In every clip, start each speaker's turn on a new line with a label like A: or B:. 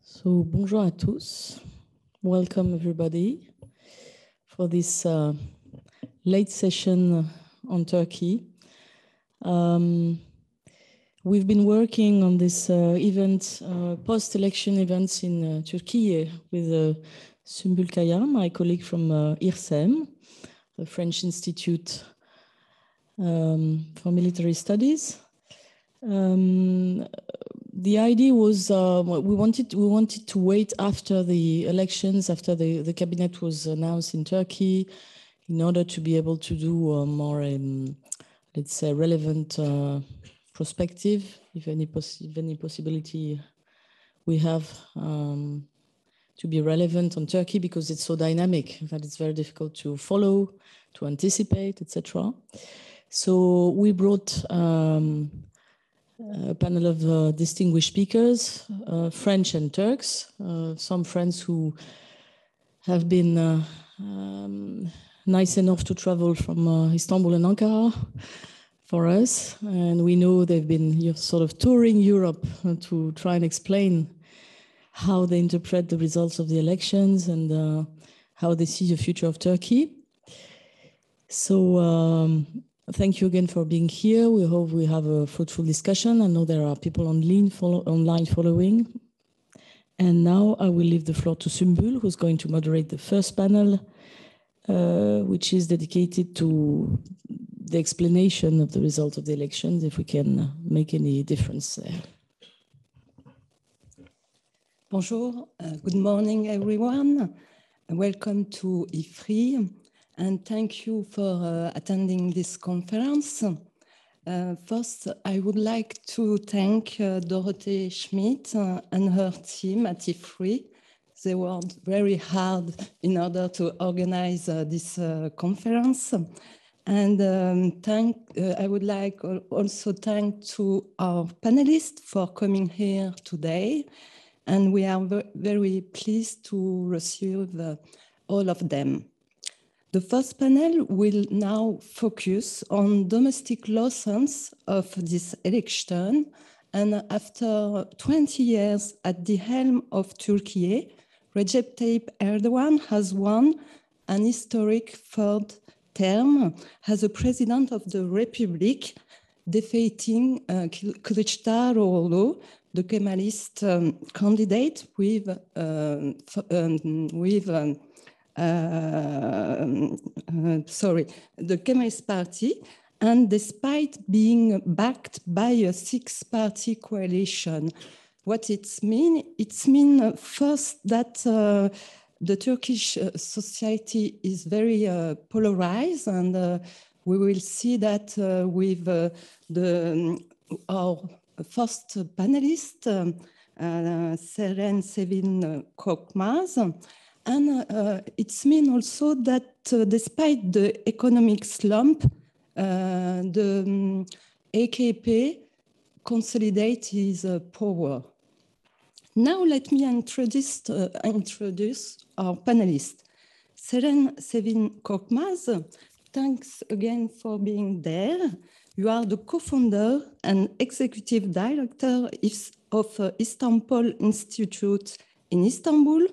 A: So, bonjour à tous. Welcome everybody for this late session on Turkey. We've been working on this event, post-election events in Turkey with Sümbül Kaya, my colleague from IRSEM, the French Institute for Military Studies. The idea was we wanted to wait after the elections, after the cabinet was announced in Turkey, in order to be able to do more, let's say, relevant perspective, if any possibility we have to be relevant on Turkey, because it's so dynamic that it's very difficult to follow, to anticipate, etc. So we brought a panel of distinguished speakers, French and Turks, some friends who have been nice enough to travel from Istanbul and Ankara for us. And we know they've been sort of touring Europe to try and explain how they interpret the results of the elections and how they see the future of Turkey. So thank you again for being here. We hope we have a fruitful discussion. I know there are people online following. And now I will leave the floor to Sümbül, who's going to moderate the first panel, which is dedicated to the explanation of the result of the elections, if we can make any difference there.
B: Bonjour, good morning, everyone. Welcome to Ifri. And thank you for attending this conference. First, I would like to thank Dorothee Schmidt and her team at Ifri. They worked very hard in order to organize this conference. And I would like also thank to our panelists for coming here today. And we are very pleased to receive all of them. The first panel will now focus on domestic lessons of this election. And after 20 years at the helm of Turkey, Recep Tayyip Erdoğan has won an historic third term as a president of the Republic, defeating Kılıçdaroğlu, the Kemalist candidate with the Kemalist Party, and despite being backed by a six-party coalition. What it means first that the Turkish society is very polarized, and we will see that with our first panelist, Seren Selvin Korkmaz. And it means also that despite the economic slump, the AKP consolidates his power. Now let me introduce our panelists. Seren Selvin Korkmaz, thanks again for being there. You are the co-founder and executive director of Istanbul Institute in Istanbul.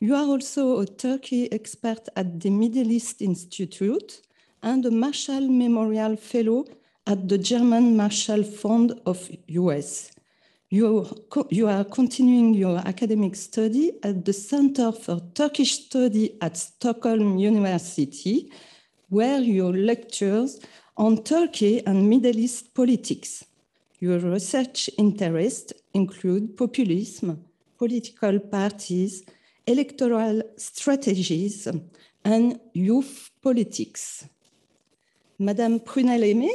B: You are also a Turkey expert at the Middle East Institute and a Marshall Memorial Fellow at the German Marshall Fund of US. You are continuing your academic study at the Center for Turkish Study at Stockholm University, where your lectures on Turkey and Middle East politics. Your research interests include populism, political parties, electoral strategies, and youth politics. Madame Prunelle Aymé,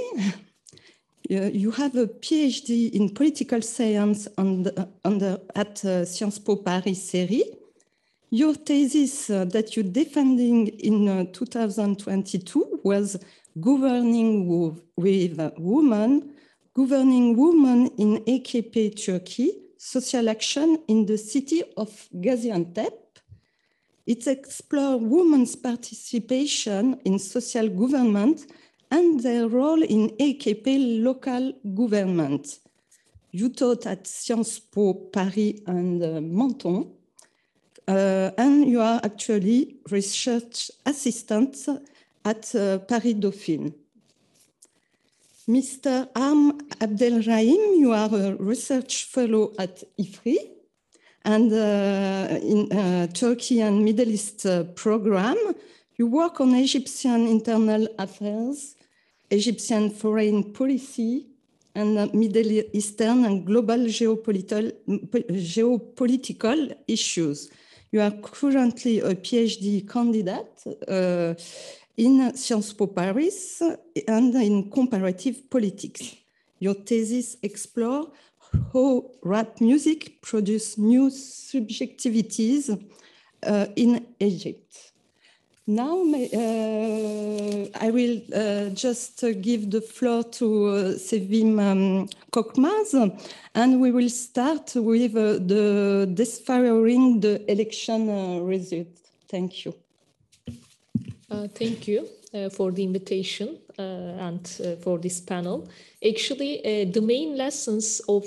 B: you have a PhD in political science at Sciences Po Paris Ceri. Your thesis that you're defending in 2022 was Governing Women in AKP Turkey, Social Action in the City of Gaziantep. It explores women's participation in social government and their role in AKP local government. You taught at Sciences Po Paris and Menton, and you are actually research assistant at Paris Dauphine. Mr. Amr Abdelrahim, you are a research fellow at Ifri and in Turkey and Middle East program. You work on Egyptian internal affairs, Egyptian foreign policy, and Middle Eastern and global geopolitical issues. You are currently a PhD candidate in Sciences Po Paris and in comparative politics. Your thesis explores how rap music produces new subjectivities in Egypt. Now I will just give the floor to Selvin Korkmaz, and we will start with deciphering the election results. Thank you.
C: Thank you for the invitation and for this panel. Actually, the main lessons of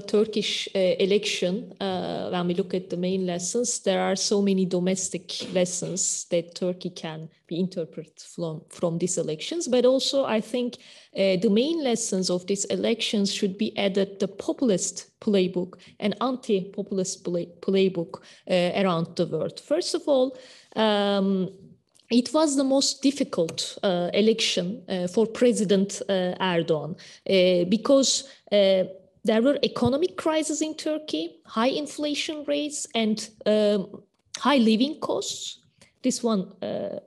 C: Turkish election, when we look at the main lessons, there are so many domestic lessons that Turkey can be interpreted from these elections. But also, I think the main lessons of these elections should be added the populist playbook and anti-populist playbook around the world. First of all, it was the most difficult election for President Erdoğan because there were economic crises in Turkey, high inflation rates, and high living costs. This one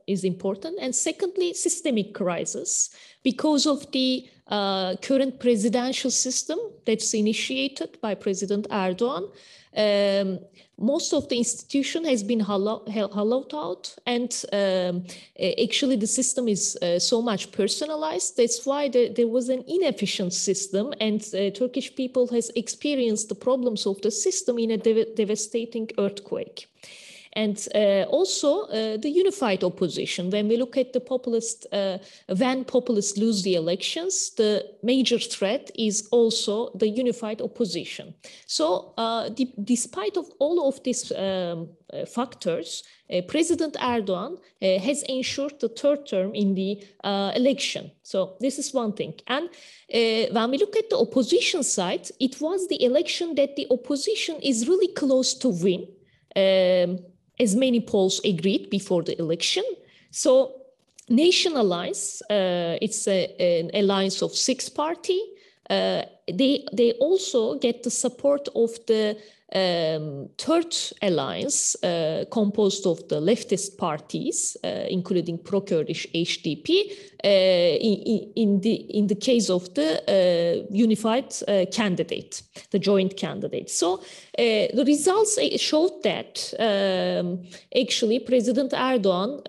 C: is important. And secondly, systemic crisis because of the current presidential system that's initiated by President Erdoğan. Most of the institution has been hollowed out, and actually the system is so much personalized. That's why there was an inefficient system, and Turkish people has experienced the problems of the system in a devastating earthquake. And also the unified opposition. When we look at the populist, when populists lose the elections, the major threat is also the unified opposition. So despite of all of these factors, President Erdoğan has ensured the third term in the election. So this is one thing. And when we look at the opposition side, it was the election that the opposition is really close to win. As many polls agreed before the election. So Nation Alliance, it's an alliance of 6 parties. They also get the support of the third alliance composed of the leftist parties, including pro-Kurdish HDP, in the case of the unified candidate, the joint candidate. So the results showed that actually President Erdoğan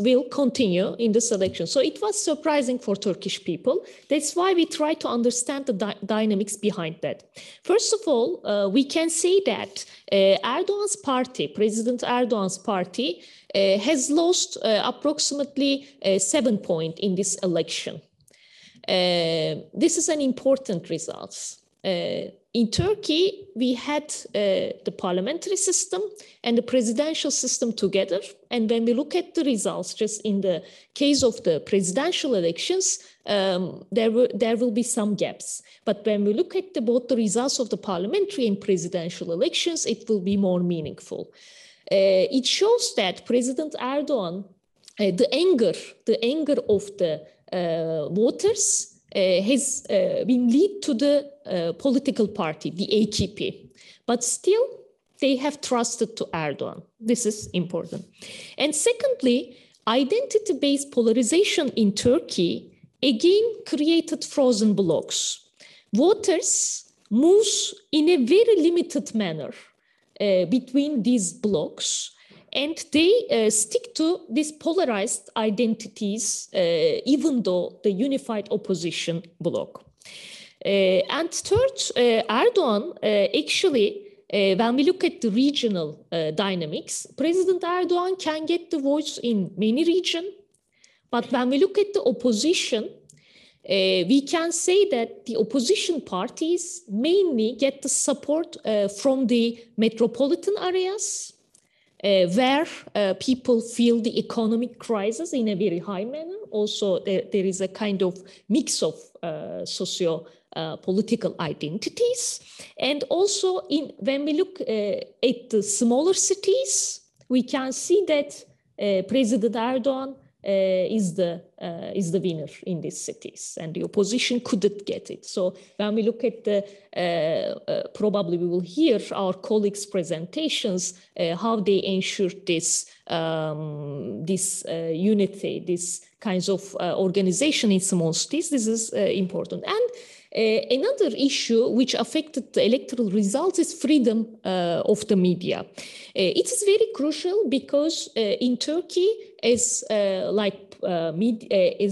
C: will continue in this election. So it was surprising for Turkish people. That's why we try to understand the dynamics behind that. First of all, we can say that Erdoğan's party, President Erdoğan's party, has lost approximately 7 points in this election. This is an important result. In Turkey, we had the parliamentary system and the presidential system together. And when we look at the results, just in the case of the presidential elections, there will be some gaps. But when we look at both the results of the parliamentary and presidential elections, it will be more meaningful. It shows that President Erdoğan, the anger of the voters has been lead to the political party, the AKP. But still, they have trusted to Erdoğan. This is important. And secondly, identity-based polarization in Turkey again created frozen blocks. Voters move in a very limited manner between these blocks, and they stick to these polarized identities, even though the unified opposition bloc. And third, Erdoğan actually, when we look at the regional dynamics, President Erdoğan can get the voice in many regions, but when we look at the opposition, we can say that the opposition parties mainly get the support from the metropolitan areas, where people feel the economic crisis in a very high manner. Also, there is a kind of mix of socio-political identities. And also, when we look at the smaller cities, we can see that President Erdoğan is the winner in these cities, and the opposition couldn't get it. So when we look at the, probably we will hear our colleagues' presentations, how they ensured this unity, this kinds of organization in small cities. This is important. And another issue which affected the electoral results is freedom of the media. It is very crucial because in Turkey, is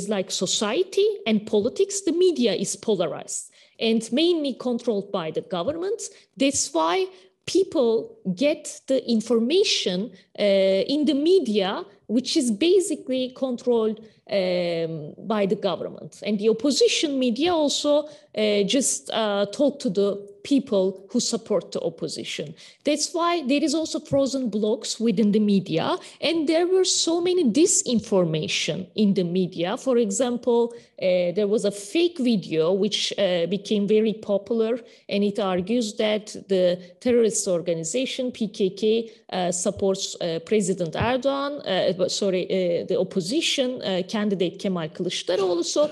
C: like society and politics, the media is polarized and mainly controlled by the government. That's why people get the information in the media, which is basically controlled by the government. And the opposition media also just talk to the people who support the opposition. That's why there is also frozen blocks within the media, and there were so many disinformation in the media. For example, there was a fake video which became very popular, and it argues that the terrorist organization PKK supports President Erdoğan, the opposition candidate Kemal Kılıçdaroğlu. So,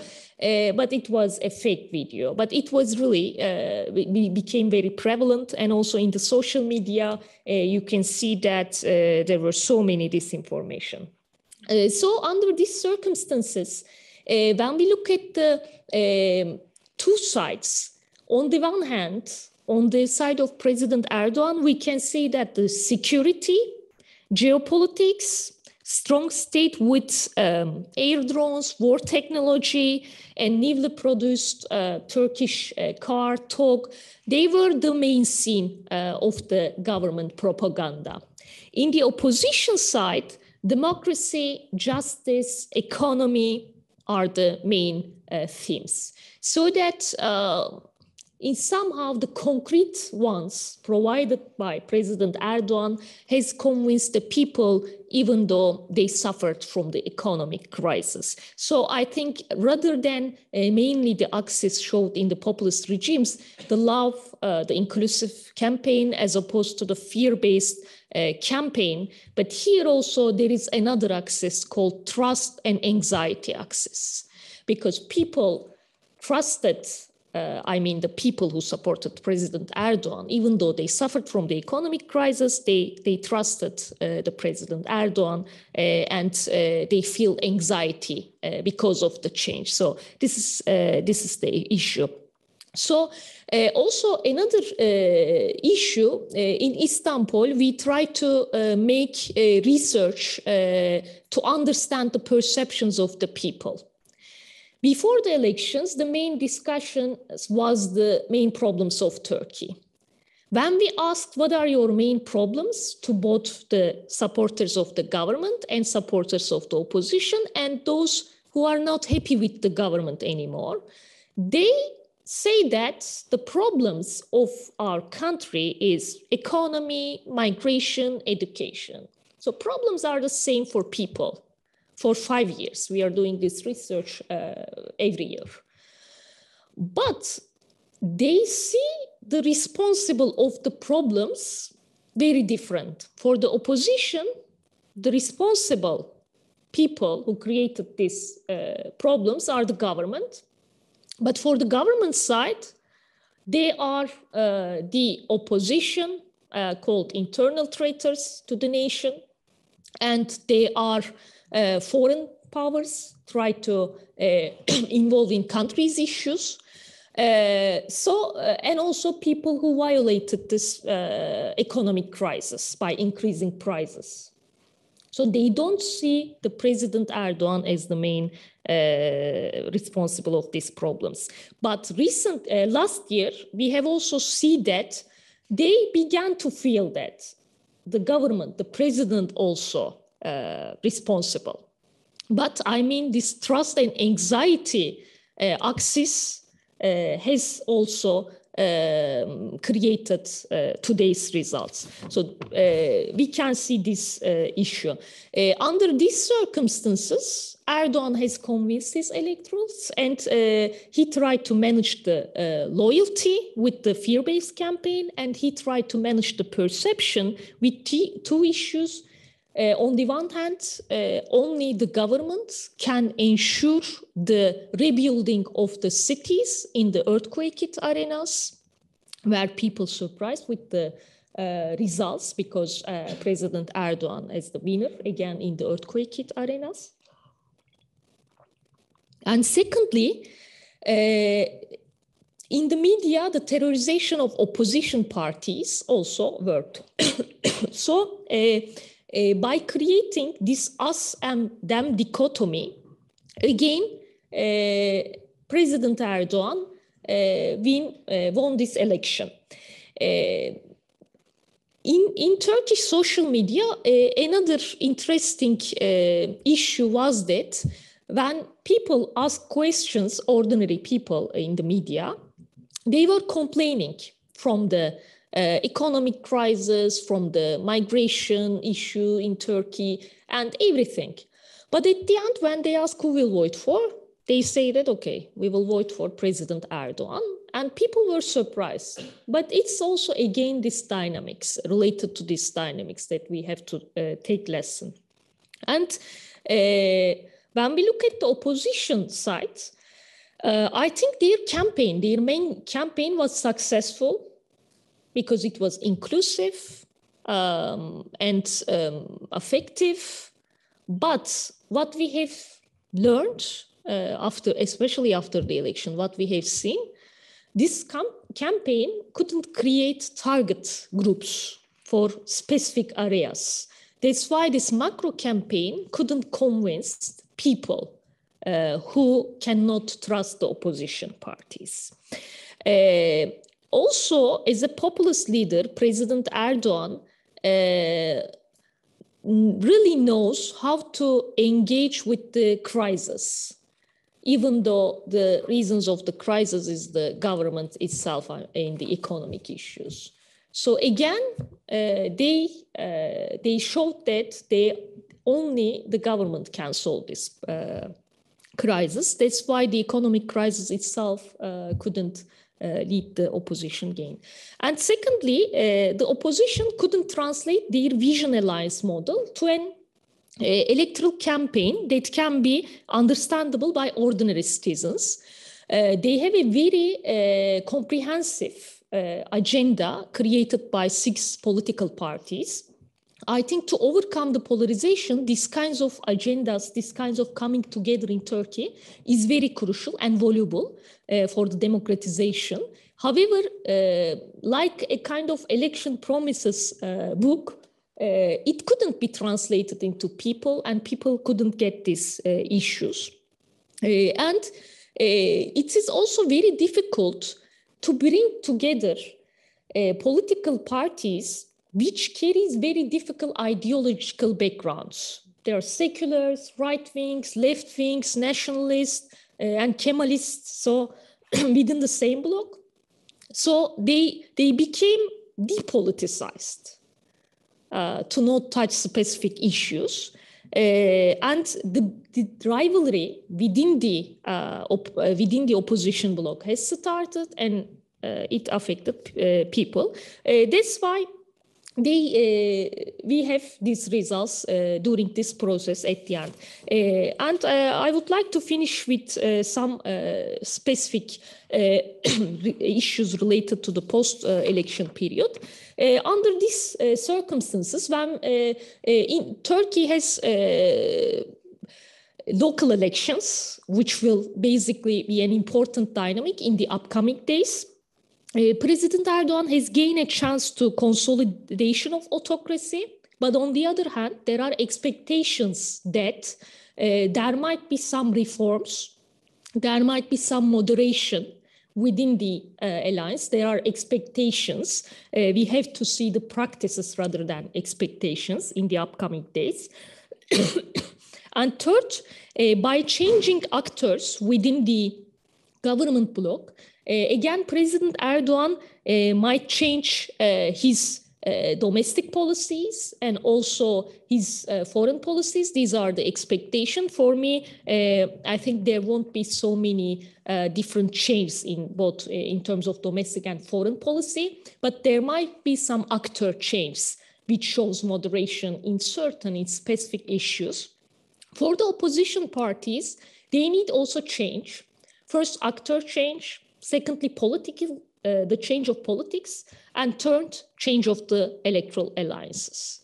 C: but it was a fake video. But it was really, became very prevalent. And also in the social media, you can see that there were so many disinformation. So under these circumstances, when we look at the two sides, on the one hand, on the side of President Erdoğan, we can say that the security, geopolitics, strong state with air drones, war technology, and newly produced Turkish car, TOG, they were the main scene of the government propaganda. In the opposition side, democracy, justice, economy are the main themes. So that in somehow the concrete ones provided by President Erdoğan has convinced the people, even though they suffered from the economic crisis. So I think rather than mainly the axis showed in the populist regimes, the love, the inclusive campaign, as opposed to the fear-based campaign. But here also there is another axis called trust and anxiety axis, because people trusted the people who supported President Erdoğan, even though they suffered from the economic crisis, they trusted the President Erdoğan, and they feel anxiety because of the change. So this is the issue. So also another issue in Istanbul, we try to make research to understand the perceptions of the people. Before the elections, the main discussion was the main problems of Turkey. When we asked what are your main problems to both the supporters of the government and supporters of the opposition and those who are not happy with the government anymore, they say that the problems of our country is economy, migration, education. So problems are the same for people. For 5 years, we are doing this research every year. But they see the responsible of the problems very different. For the opposition, the responsible people who created these problems are the government. But for the government side, they are the opposition called internal traitors to the nation, and they are foreign powers try to involve in countries' issues. And also people who violated this economic crisis by increasing prices. So they don't see the President Erdoğan as the main responsible of these problems. But last year, we have also seen that they began to feel that the government, the president also responsible. But I mean, this trust and anxiety axis has also created today's results. So we can see this issue. Under these circumstances, Erdoğan has convinced his electorates, and he tried to manage the loyalty with the fear-based campaign, and he tried to manage the perception with two issues. On the one hand, only the government can ensure the rebuilding of the cities in the earthquake-hit arenas, where people surprised with the results, because President Erdoğan is the winner again in the earthquake-hit arenas. And secondly, in the media, the terrorization of opposition parties also worked. So, by creating this us and them dichotomy, again, President Erdoğan won this election. In Turkish social media, another interesting issue was that when people ask questions, ordinary people in the media, they were complaining from the economic crisis, from the migration issue in Turkey, and everything. But at the end, when they ask who will vote for, they say that, okay, we will vote for President Erdoğan. And people were surprised. But it's also, again, this dynamics, related to these dynamics that we have to take lesson. And when we look at the opposition side, I think their main campaign was successful, because it was inclusive and effective. But what we have learned, especially after the election, what we have seen, this campaign couldn't create target groups for specific areas. That's why this macro campaign couldn't convince people who cannot trust the opposition parties. Also, as a populist leader, President Erdoğan really knows how to engage with the crisis, even though the reasons of the crisis is the government itself and the economic issues. So again, they showed that only the government can solve this crisis. That's why the economic crisis itself couldn't lead the opposition gain. And secondly, the opposition couldn't translate their vision alliance model to an electoral campaign that can be understandable by ordinary citizens. They have a very comprehensive agenda created by 6 political parties. I think to overcome the polarization, these kinds of agendas, these kinds of coming together in Turkey is very crucial and valuable for the democratization. However, like a kind of election promises book, it couldn't be translated into people, and people couldn't get these issues. And it is also very difficult to bring together political parties which carries very difficult ideological backgrounds. There are seculars, right wings, left wings, nationalists, and Kemalists, so within the same bloc. So they became depoliticized to not touch specific issues. And the rivalry within the opposition bloc has started, and it affected people. That's why we have these results during this process at the end. And I would like to finish with some specific issues related to the post-election period. Under these circumstances, when Turkey has local elections, which will basically be an important dynamic in the upcoming days, President Erdoğan has gained a chance to consolidation of autocracy, but on the other hand, there are expectations that there might be some reforms, there might be some moderation within the alliance. There are expectations. We have to see the practices rather than expectations in the upcoming days. And third, by changing actors within the government bloc. Again, President Erdoğan might change his domestic policies and also his foreign policies. These are the expectation for me. I think there won't be so many different changes in both in terms of domestic and foreign policy, but there might be some actor changes which shows moderation in specific issues. For the opposition parties, they need also change. First, actor change. Secondly, political, the change of politics. And third, change of the electoral alliances.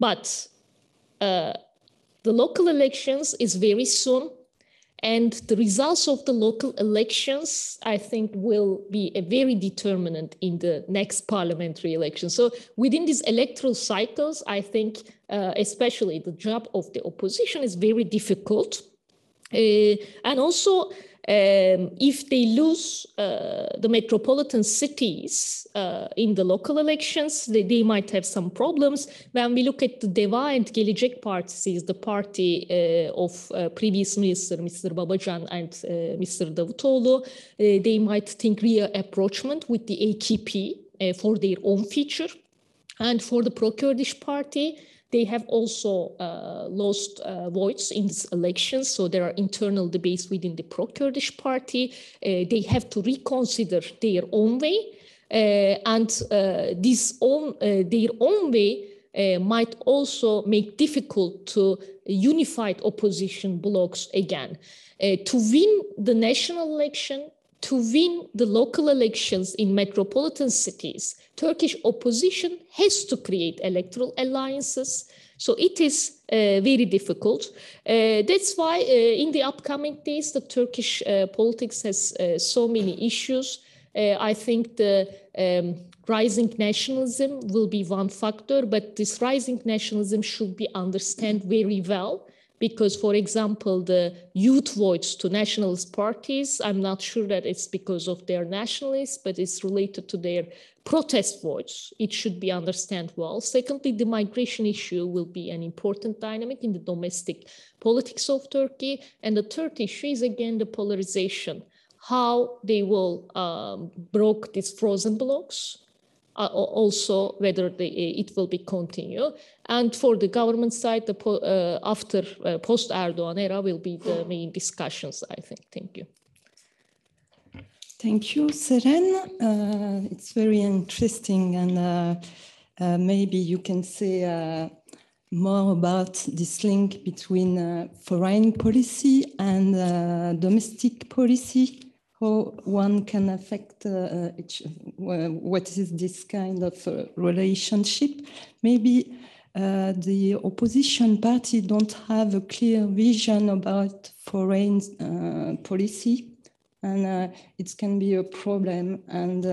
C: But the local elections is very soon. And the results of the local elections, I think, will be a very determinant in the next parliamentary election. So within these electoral cycles, I think especially the job of the opposition is very difficult. And also, if they lose the metropolitan cities in the local elections, they might have some problems. When we look at the DEVA and Gelecek parties, the party of previous minister, Mr. Babacan and Mr. Davutoğlu, they might think reapproachment with the AKP for their own future. And for the pro-Kurdish party, they have also lost votes in these elections. So there are internal debates within the pro-Kurdish party. They have to reconsider their own way. And their own way might also make difficult to unified opposition blocs again. To win the national election, to win the local elections in metropolitan cities, Turkish opposition has to create electoral alliances. So it is very difficult. That's why in the upcoming days, the Turkish politics has so many issues. I think the rising nationalism will be one factor, but this rising nationalism should be understood very well. Because, for example, the youth votes to nationalist parties, I'm not sure that it's because of their nationalists, but it's related to their protest votes. It should be understood well. Secondly, the migration issue will be an important dynamic in the domestic politics of Turkey. And the third issue is, again, the polarization, how they will broke these frozen blocs. Also whether it will be continued. And for the government side, after post-Erdoğan era will be the main discussions, I think. Thank you.
B: Thank you, Seren. It's very interesting, and maybe you can say more about this link between foreign policy and domestic policy. How one can affect what is this kind of relationship? Maybe the opposition party don't have a clear vision about foreign policy, and it can be a problem, and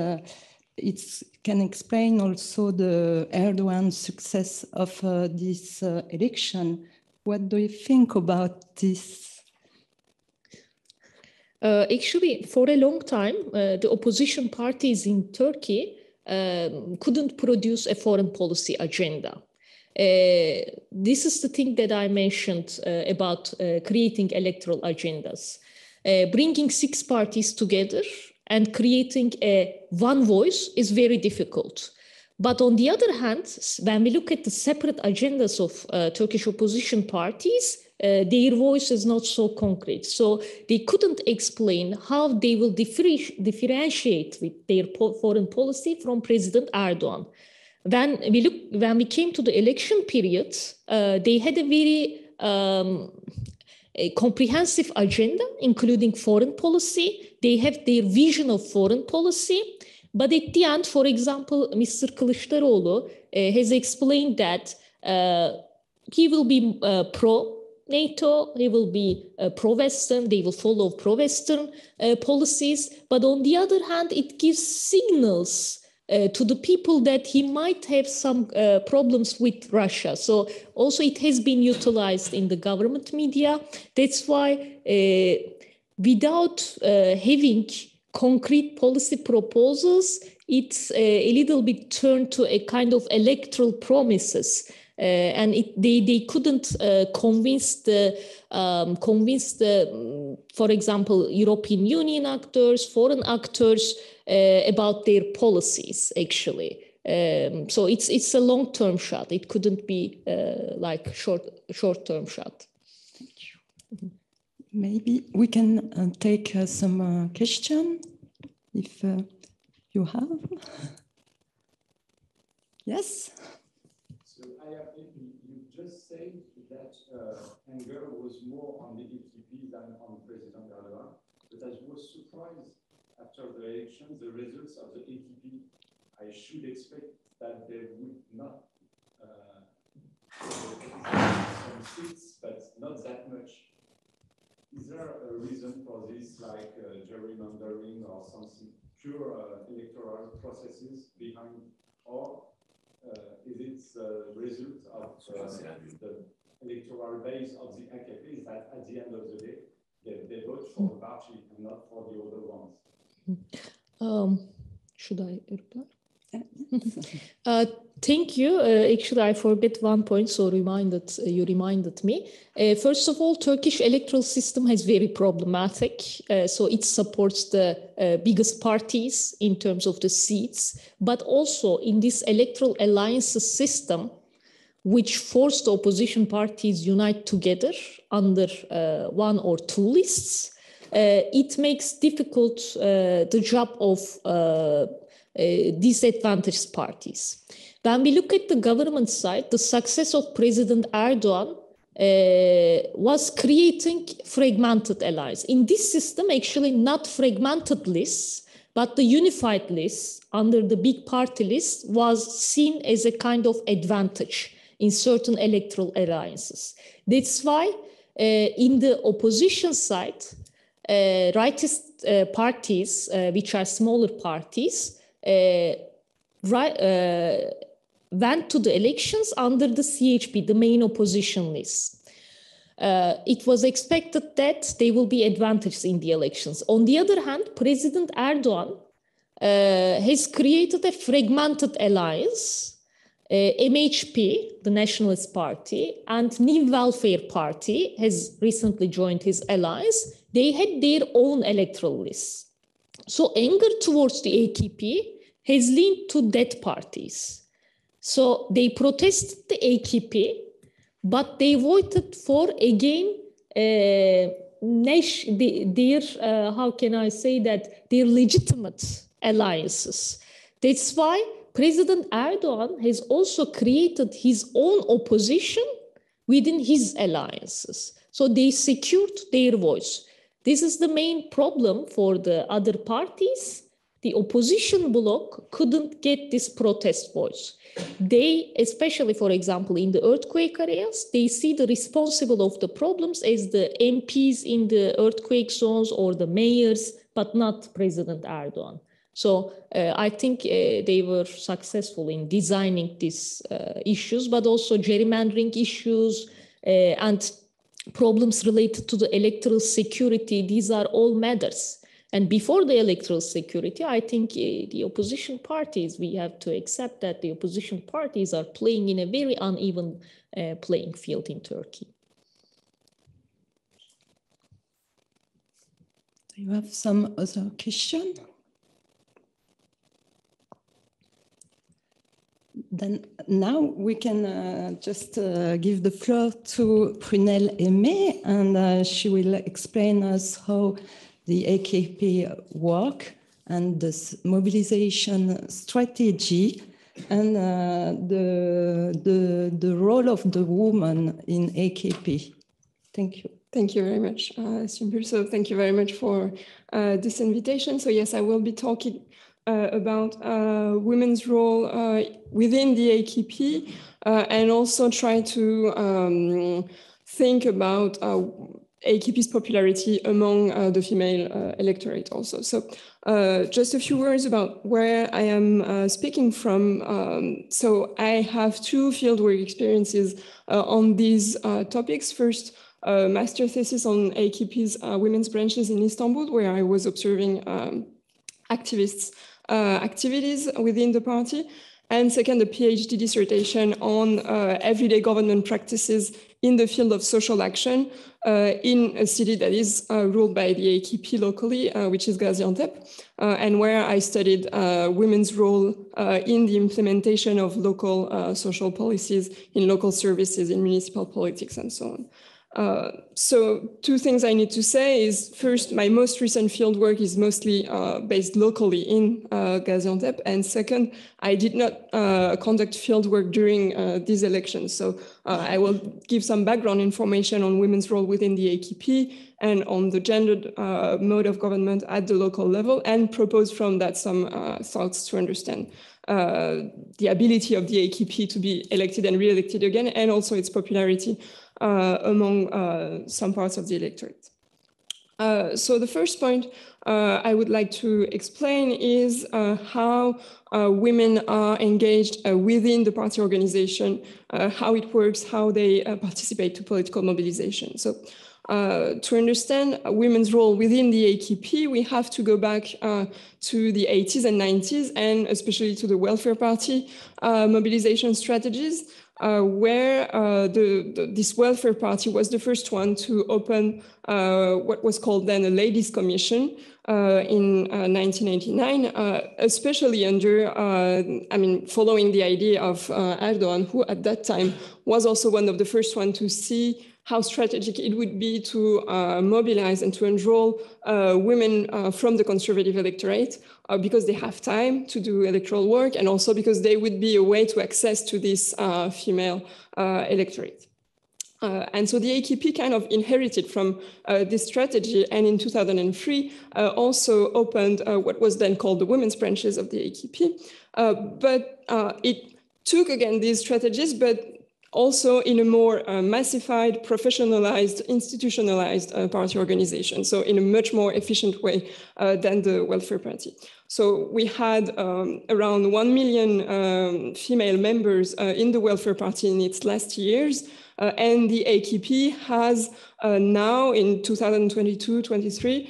B: it can explain also the Erdogan success of this election. What do you think about this?
C: Actually, for a long time, the opposition parties in Turkey couldn't produce a foreign policy agenda. This is the thing that I mentioned about creating electoral agendas. Bringing 6 parties together and creating one voice is very difficult. But on the other hand, when we look at the separate agendas of Turkish opposition parties, their voice is not so concrete. So they couldn't explain how they will differentiate with their foreign policy from President Erdoğan. When we came to the election period, they had a very comprehensive agenda, including foreign policy. They have their vision of foreign policy. But at the end, for example, Mr. Kılıçdaroğlu has explained that he will be pro-NATO, he will be pro-Western, they will follow pro-Western policies. But on the other hand, it gives signals to the people that he might have some problems with Russia. So also it has been utilized in the government media. That's why without having concrete policy proposals, it's a little bit turned to a kind of electoral promises. and they couldn't convince the for example, European Union actors, foreign actors about their policies actually. So it's a long-term shot. It couldn't be like short-term shot.
B: Thank you. Maybe we can take some question if you have. Yes.
D: So you just said that anger was more on the AKP than on President Erdoğan, but I was surprised after the elections, the results of the AKP. I should expect that they would not some seats, but not that much. Is there a reason for this, like gerrymandering or something, pure electoral processes behind, or is it the result of the electoral base of the AKP, is that at the end of the day, they vote for the party and not for the other ones?
C: Should I reply? Thank you. Actually, I forgot one point, so you reminded me. First of all, Turkish electoral system is very problematic. So it supports the biggest parties in terms of the seats, but also in this electoral alliances system, which forced the opposition parties unite together under one or two lists, it makes difficult the job of disadvantaged parties. When we look at the government side, the success of President Erdoğan was creating fragmented alliance. In this system, actually not fragmented lists, but the unified list under the big party list was seen as a kind of advantage in certain electoral alliances. That's why in the opposition side, rightist parties, which are smaller parties, went to the elections under the CHP, the main opposition list. It was expected that they will be advantaged in the elections. On the other hand, President Erdoğan has created a fragmented alliance. MHP, the Nationalist Party, and New Welfare Party has recently joined his alliance. They had their own electoral lists. So anger towards the AKP has leaned to that parties. So they protested the AKP, but they voted for, again, how can I say that, their legitimate alliances. That's why President Erdoğan has also created his own opposition within his alliances. So they secured their voice. This is the main problem for the other parties. The opposition bloc couldn't get this protest voice. They, especially, for example, in the earthquake areas, they see the responsible of the problems as the MPs in the earthquake zones or the mayors, but not President Erdoğan. So I think they were successful in designing these issues, but also gerrymandering issues and problems related to the electoral security. These are all matters. And before the electoral security, I think the opposition parties, we have to accept that the opposition parties are playing in a very uneven playing field in Turkey.
B: Do you have some other question? Then now we can just give the floor to Prunelle Aymé, and she will explain us how the AKP work and the mobilization strategy and the role of the woman in AKP. Thank you.
E: Thank you very much, Sümbül. So thank you very much for this invitation. So yes, I will be talking about women's role within the AKP and also try to think about AKP's popularity among the female electorate also. So just a few words about where I am speaking from. So I have two fieldwork experiences on these topics. First, a master thesis on AKP's women's branches in Istanbul, where I was observing activities within the party. And second, a PhD dissertation on everyday government practices in the field of social action in a city that is ruled by the AKP locally, which is Gaziantep, and where I studied women's role in the implementation of local social policies, in local services, in municipal politics, and so on. So two things I need to say is, first, my most recent fieldwork is mostly based locally in Gaziantep, and second, I did not conduct fieldwork during these elections. So I will give some background information on women's role within the AKP and on the gendered mode of government at the local level, and propose from that some thoughts to understand the ability of the AKP to be elected and re-elected again, and also its popularity among some parts of the electorate. So the first point I would like to explain is how women are engaged within the party organization, how it works, how they participate to political mobilization. So to understand women's role within the AKP, we have to go back to the 80s and 90s, and especially to the welfare party mobilization strategies, where this welfare party was the first one to open what was called then a ladies' commission in 1989, especially under, following the idea of Erdoğan, who at that time was also one of the first ones to see how strategic it would be to mobilize and to enroll women from the conservative electorate because they have time to do electoral work, and also because they would be a way to access to this female electorate. And so the AKP kind of inherited from this strategy, and in 2003 also opened what was then called the women's branches of the AKP. But it took again these strategies, but also in a more massified, professionalized, institutionalized party organization, so in a much more efficient way than the welfare party. So we had around 1 million female members in the welfare party in its last years, and the AKP has now in 2022-23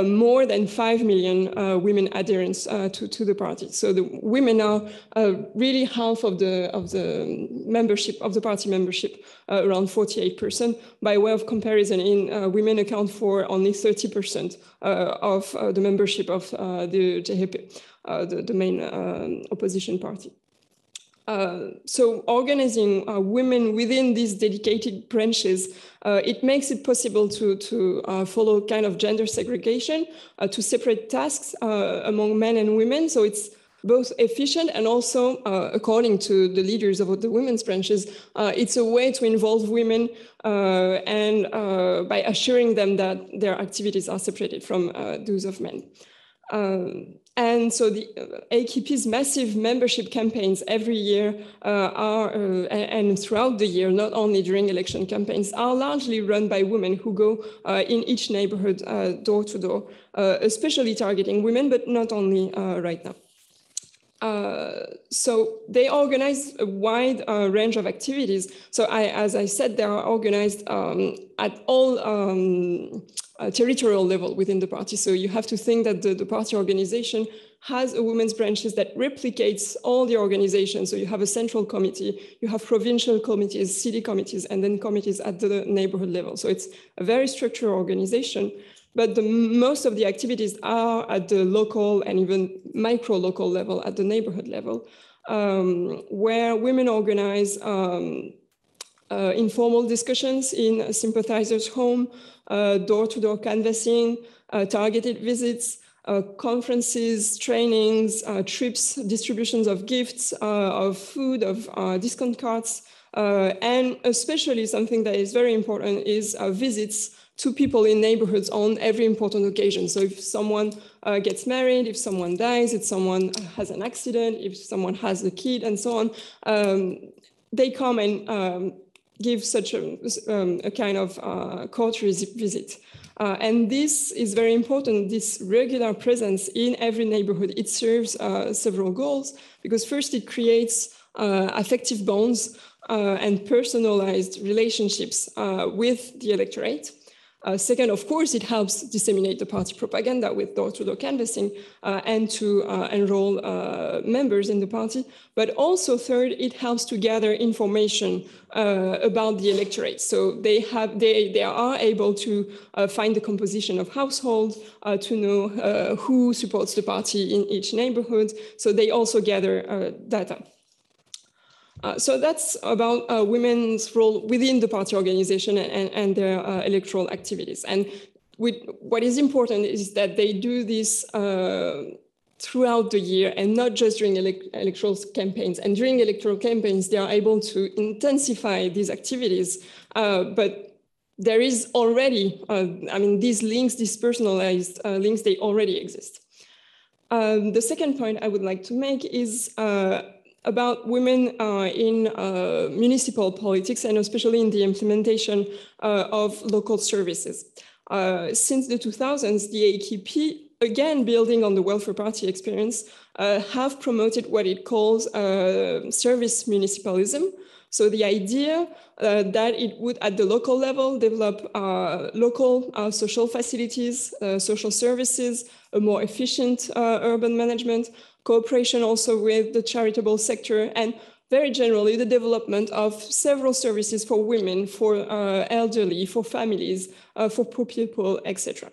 E: more than 5 million women adherents to the party. So the women are really half of the membership, of the party membership, around 48%. By way of comparison, women account for only 30% of the membership of the JHP, the main opposition party. So organizing women within these dedicated branches, it makes it possible to follow kind of gender segregation, to separate tasks among men and women. So it's both efficient and also, according to the leaders of the women's branches, it's a way to involve women and by assuring them that their activities are separated from those of men. And so the AKP's massive membership campaigns every year and throughout the year, not only during election campaigns, are largely run by women who go in each neighborhood door to door, especially targeting women, but not only right now. So they organize a wide range of activities. So as I said, they are organized at all territorial level within the party. So you have to think that the party organization has a women's branches that replicates all the organizations. So you have a central committee, you have provincial committees, city committees, and then committees at the neighborhood level. So it's a very structured organization. But most of the activities are at the local and even micro-local level, at the neighborhood level, where women organize informal discussions in sympathizers' home, door-to-door canvassing, targeted visits, conferences, trainings, trips, distributions of gifts, of food, of discount cards, and especially something that is very important is visits to people in neighborhoods on every important occasion. So if someone gets married, if someone dies, if someone has an accident, if someone has a kid, and so on, they come and give such a kind of courtesy visit. And this is very important, this regular presence in every neighborhood. It serves several goals, because first it creates affective bonds and personalized relationships with the electorate. Second, of course, it helps disseminate the party propaganda with door-to-door canvassing and to enroll members in the party. But also, third, it helps to gather information about the electorate. So they are able to find the composition of households, to know who supports the party in each neighborhood. So they also gather data. So that's about women's role within the party organization and their electoral activities. And what is important is that they do this throughout the year and not just during electoral campaigns. And during electoral campaigns, they are able to intensify these activities. But there is already, these links, these personalized links, they already exist. The second point I would like to make is about women in municipal politics and especially in the implementation of local services. Since the 2000s, the AKP, again building on the welfare party experience, have promoted what it calls service municipalism. So the idea that it would, at the local level, develop local social facilities, social services, a more efficient urban management, cooperation also with the charitable sector, and very generally the development of several services for women, for elderly, for families, for poor people, etc.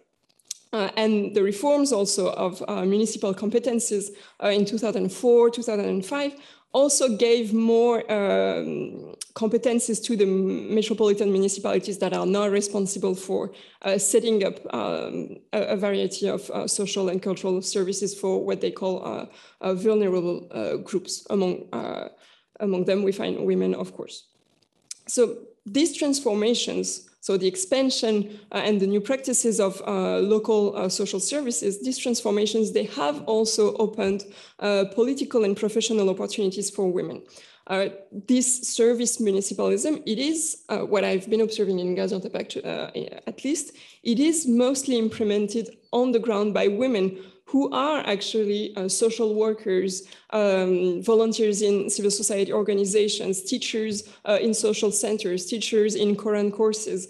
E: And the reforms also of municipal competences in 2004, 2005 also gave more competences to the metropolitan municipalities that are now responsible for setting up a variety of social and cultural services for what they call vulnerable groups. Among them, we find women, of course. So these transformations, so the expansion and the new practices of local social services, these transformations, they have also opened political and professional opportunities for women. This service municipalism, it is what I've been observing in Gaziantep, at least, it is mostly implemented on the ground by women who are actually social workers, volunteers in civil society organizations, teachers in social centers, teachers in Quran courses,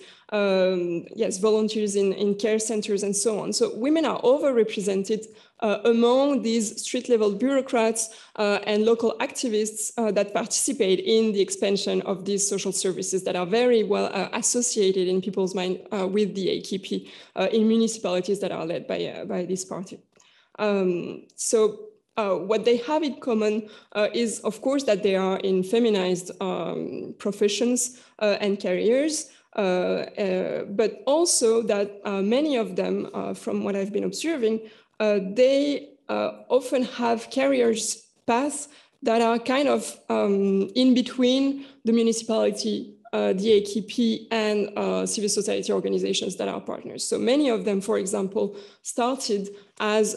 E: yes, volunteers in care centers and so on. So women are overrepresented among these street-level bureaucrats and local activists that participate in the expansion of these social services that are very well associated in people's mind with the AKP in municipalities that are led by this party. What they have in common is, of course, that they are in feminized professions and careers, but also that many of them, from what I've been observing, they often have careers paths that are kind of in between the municipality, the AKP, and civil society organizations that are partners. So many of them, for example, started as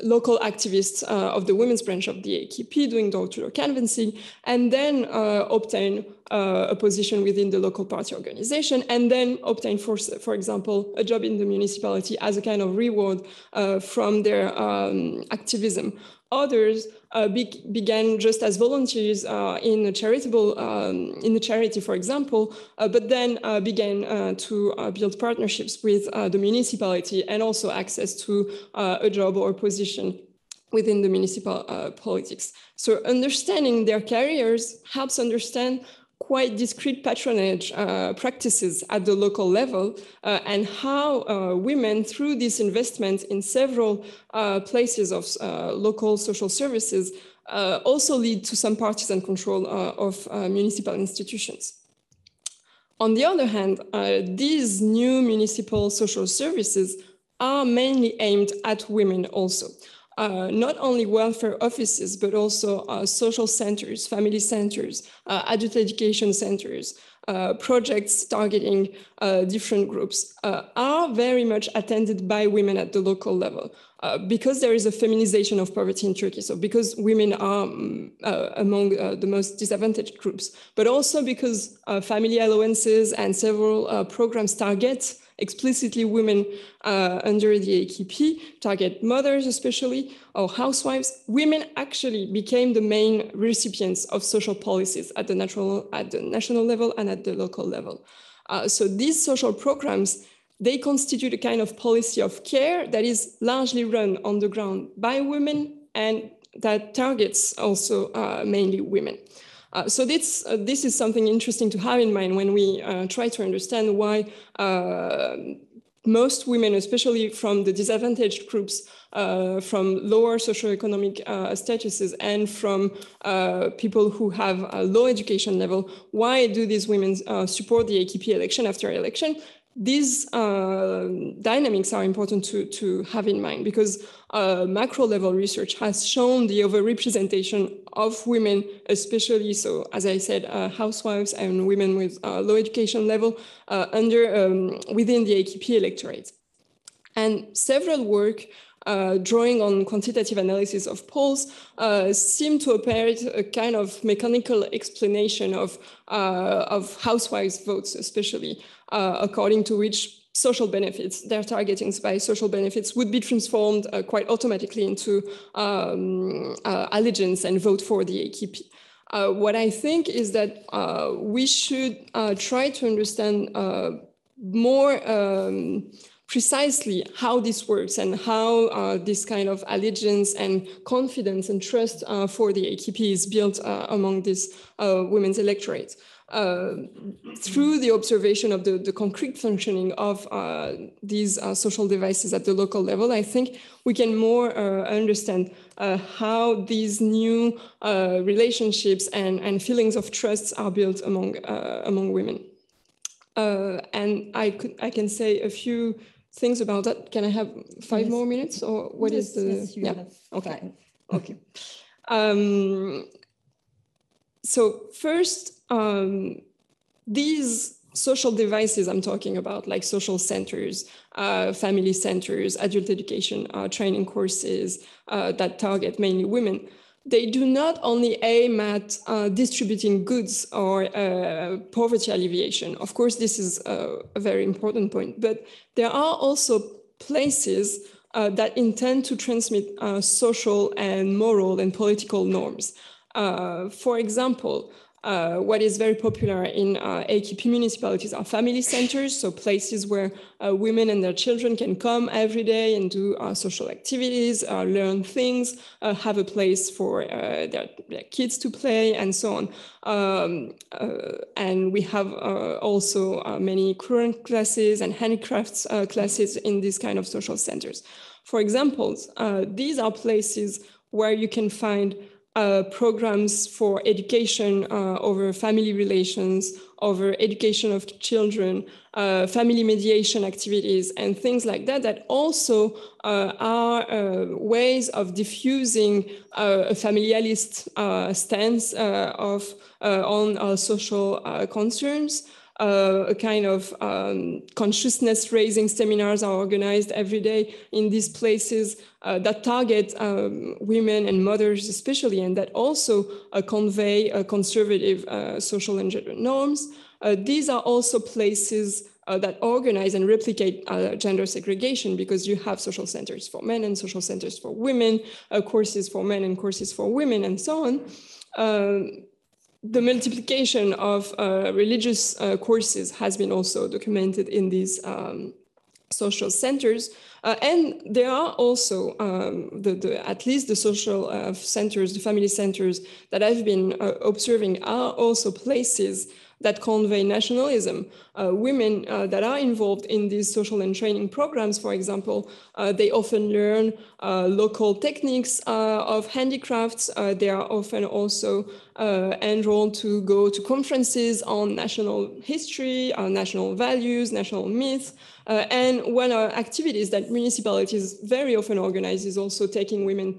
E: local activists of the women's branch of the AKP, doing door-to-door canvassing, and then obtain a position within the local party organization, and then obtain, for example, a job in the municipality as a kind of reward from their activism. Others began just as volunteers in a charity, for example, but then began to build partnerships with the municipality and also access to a job or a position within the municipal politics. So understanding their careers helps understand quite discrete patronage practices at the local level and how women, through this investment in several places of local social services, also lead to some partisan control of municipal institutions. On the other hand, these new municipal social services are mainly aimed at women also. Not only welfare offices, but also social centers, family centers, adult education centers, projects targeting different groups are very much attended by women at the local level because there is a feminization of poverty in Turkey. So because women are among the most disadvantaged groups, but also because family allowances and several programs target explicitly women under the AKP, target mothers especially, or housewives. Women actually became the main recipients of social policies at the national level and at the local level. So these social programs, they constitute a kind of policy of care that is largely run on the ground by women and that targets also mainly women. So this is something interesting to have in mind when we try to understand why most women, especially from the disadvantaged groups, from lower socioeconomic statuses and from people who have a low education level, why do these women support the AKP election after election? These dynamics are important to have in mind because macro level research has shown the overrepresentation of women, especially, so as I said, housewives and women with low education level within the AKP electorate. And several work drawing on quantitative analysis of polls seem to operate a kind of mechanical explanation of housewives' votes, especially, according to which social benefits, their targetings by social benefits would be transformed quite automatically into allegiance and vote for the AKP. What I think is that we should try to understand more precisely how this works and how this kind of allegiance and confidence and trust for the AKP is built among this women's electorate. Through the observation of the concrete functioning of these social devices at the local level, I think we can more understand how these new relationships and feelings of trust are built among women. And I can say a few things about that. Can I have 5 more minutes, or what is the?
B: Yes, you have
E: okay. Okay. So first, these social devices I'm talking about, like social centers, family centers, adult education training courses that target mainly women, they do not only aim at distributing goods or poverty alleviation. Of course, this is a very important point, but there are also places that intend to transmit social and moral and political norms. For example, what is very popular in AKP municipalities are family centers, so places where women and their children can come every day and do social activities, learn things, have a place for their kids to play, and so on. And we have also many current classes and handicrafts classes in these kind of social centers. For example, these are places where you can find programs for education over family relations, over education of children, family mediation activities, and things like that, that also are ways of diffusing a familialist stance on social concerns. A kind of consciousness-raising seminars are organized every day in these places that target women and mothers especially, and that also convey conservative social and gender norms. These are also places that organize and replicate gender segregation, because you have social centers for men and social centers for women, courses for men and courses for women, and so on. The multiplication of religious courses has been also documented in these social centers. And there are also, at least the social centers, the family centers that I've been observing are also places that convey nationalism. Women that are involved in these social and training programs, for example, they often learn local techniques of handicrafts. They are often also enrolled to go to conferences on national history, national values, national myths. And one activities that municipalities very often organize is also taking women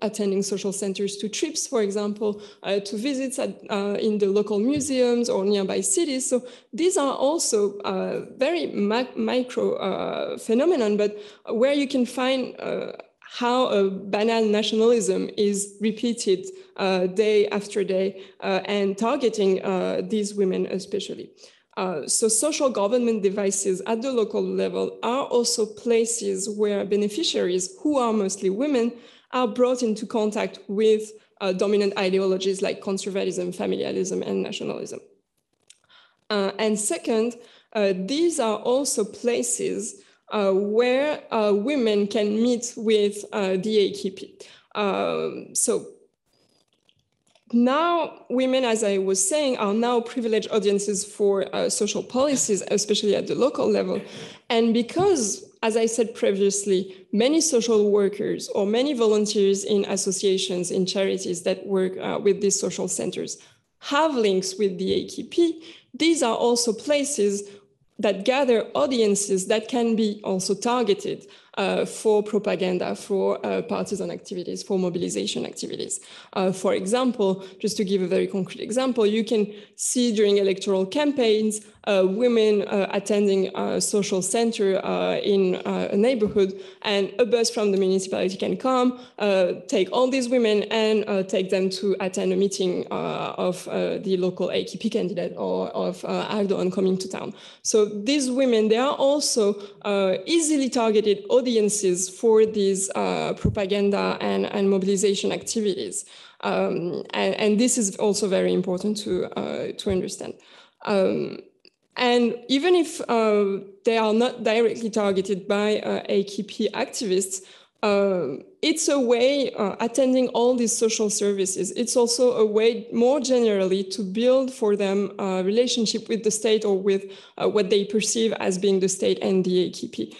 E: attending social centers to trips, for example, to visits in the local museums or nearby cities. So these are also very micro phenomenon, but where you can find how a banal nationalism is repeated day after day and targeting these women especially. So social government devices at the local level are also places where beneficiaries, who are mostly women, are brought into contact with dominant ideologies like conservatism, familialism, and nationalism. And second, these are also places where women can meet with the AKP. So now women, as I was saying, are now privileged audiences for social policies, especially at the local level. And because, as I said previously, many social workers or many volunteers in associations, in charities that work with these social centers have links with the AKP, these are also places that gather audiences that can be also targeted for propaganda, for partisan activities, for mobilization activities. For example, just to give a very concrete example, you can see during electoral campaigns, women attending a social center in a neighborhood, and a bus from the municipality can come, take all these women and take them to attend a meeting of the local AKP candidate or of Erdoğan coming to town. So these women, they are also easily targeted audiences for these propaganda and mobilization activities. And this is also very important to understand. And even if they are not directly targeted by AKP activists, it's a way, attending all these social services, it's also a way more generally to build for them a relationship with the state or with what they perceive as being the state and the AKP.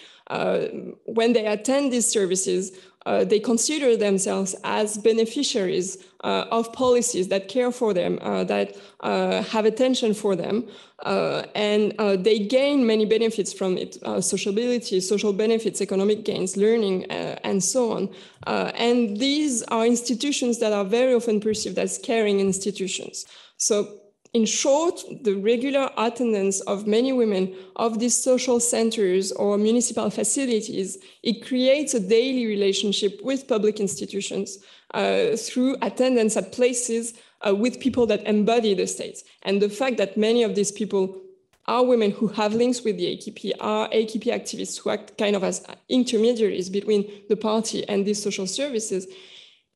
E: When they attend these services, they consider themselves as beneficiaries of policies that care for them, that have attention for them, and they gain many benefits from it, sociability, social benefits, economic gains, learning, and so on. And these are institutions that are very often perceived as caring institutions. So in short, the regular attendance of many women of these social centers or municipal facilities, it creates a daily relationship with public institutions through attendance at places with people that embody the state. And the fact that many of these people are women who have links with the AKP, are AKP activists who act kind of as intermediaries between the party and these social services,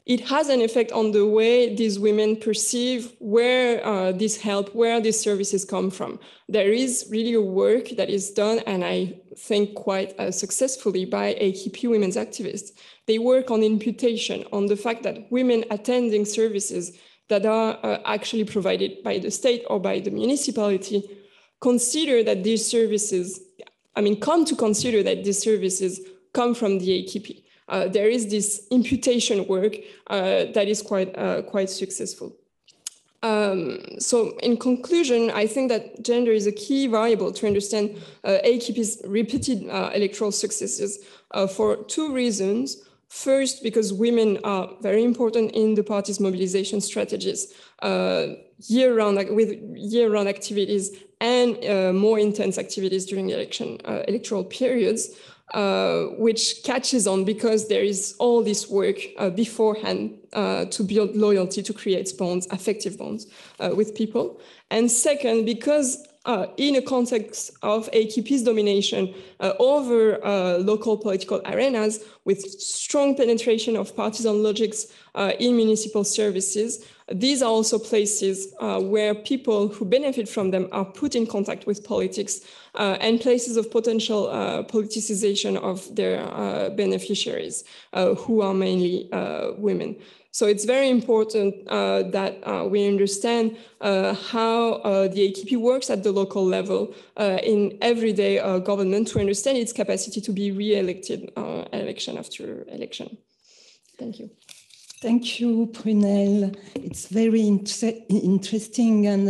E: it has an effect on the way these women perceive where this help, where these services come from. There is really a work that is done, and I think quite successfully, by AKP women's activists. They work on imputation, on the fact that women attending services that are actually provided by the state or by the municipality consider that these services, come to consider that these services come from the AKP. There is this imputation work that is quite successful. So in conclusion, I think that gender is a key variable to understand AKP's repeated electoral successes for two reasons. First, because women are very important in the party's mobilization strategies, year-round activities and more intense activities during the electoral periods. Which catches on because there is all this work beforehand to build loyalty, to create bonds, affective bonds with people. And second, because in a context of AKP's domination over local political arenas, with strong penetration of partisan logics in municipal services, these are also places where people who benefit from them are put in contact with politics and places of potential politicization of their beneficiaries, who are mainly women. So it's very important that we understand how the AKP works at the local level in everyday government to understand its capacity to be re-elected election after election. Thank you.
B: Thank you, Prunelle. It's very interesting, and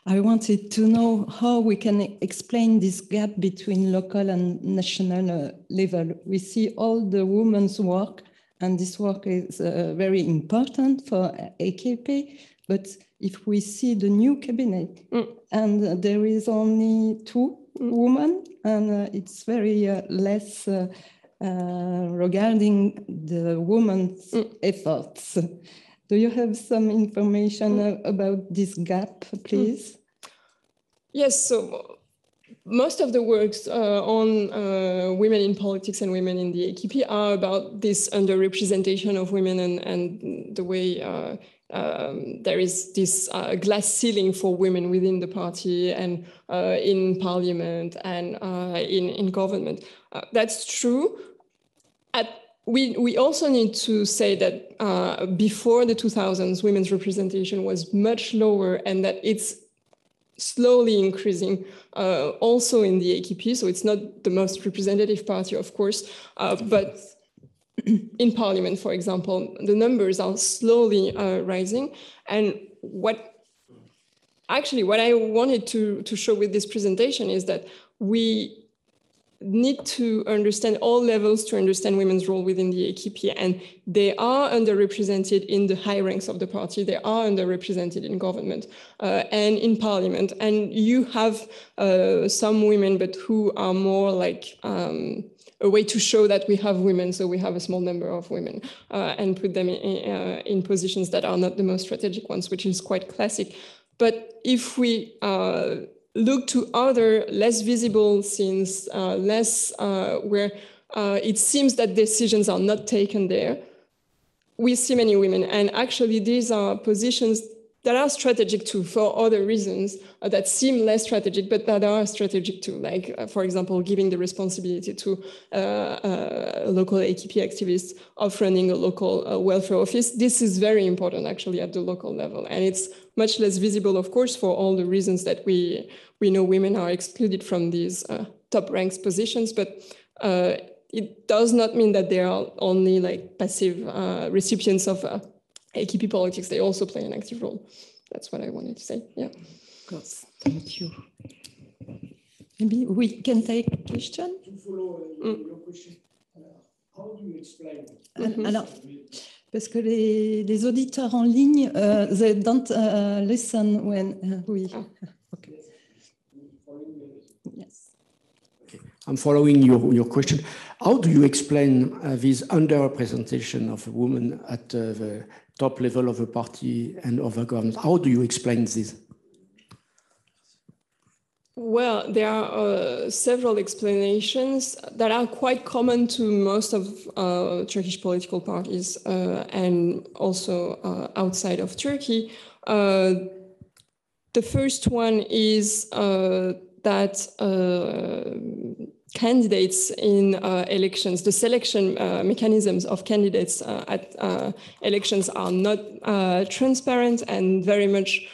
B: I wanted to know how we can explain this gap between local and national level. We see all the women's work, and this work is very important for AKP, but if we see the new cabinet, and there is only 2 women, and it's very less regarding the women's efforts. Do you have some information about this gap, please?
E: Yes, so most of the works on women in politics and women in the AKP are about this underrepresentation of women and the way there is this glass ceiling for women within the party and in parliament and in government. That's true. We also need to say that before the 2000s, women's representation was much lower and that it's slowly increasing also in the AKP. So it's not the most representative party, of course, but in parliament, for example, the numbers are slowly rising. And what I wanted to show with this presentation is that we need to understand all levels to understand women's role within the AKP. And they are underrepresented in the high ranks of the party. They are underrepresented in government and in parliament. And you have some women, but who are more like a way to show that we have women. So we have a small number of women and put them in positions that are not the most strategic ones, which is quite classic. But if we look to other less visible scenes, where it seems that decisions are not taken there, we see many women. And actually, these are positions that are strategic too for other reasons that seem less strategic, but that are strategic too. Like, for example, giving the responsibility to local AKP activists of running a local welfare office. This is very important actually at the local level. And it's much less visible, of course, for all the reasons that we know women are excluded from these top ranks positions, but it does not mean that they are only like passive recipients of AKP politics. They also play an active role. That's what I wanted to say. Yeah.
B: Of course. Thank you. Maybe we can take a question.
F: To follow your question, how do you explain?
B: Alors, parce que les auditeurs en ligne, they don't listen when we. Okay. Yes.
F: Okay. I'm following your question. How do you explain this underrepresentation of women at the top level of a party and of a government? How do you explain this?
E: Well, there are several explanations that are quite common to most of Turkish political parties and also outside of Turkey. The first one is that candidates in elections, the selection mechanisms of candidates at elections are not transparent and very much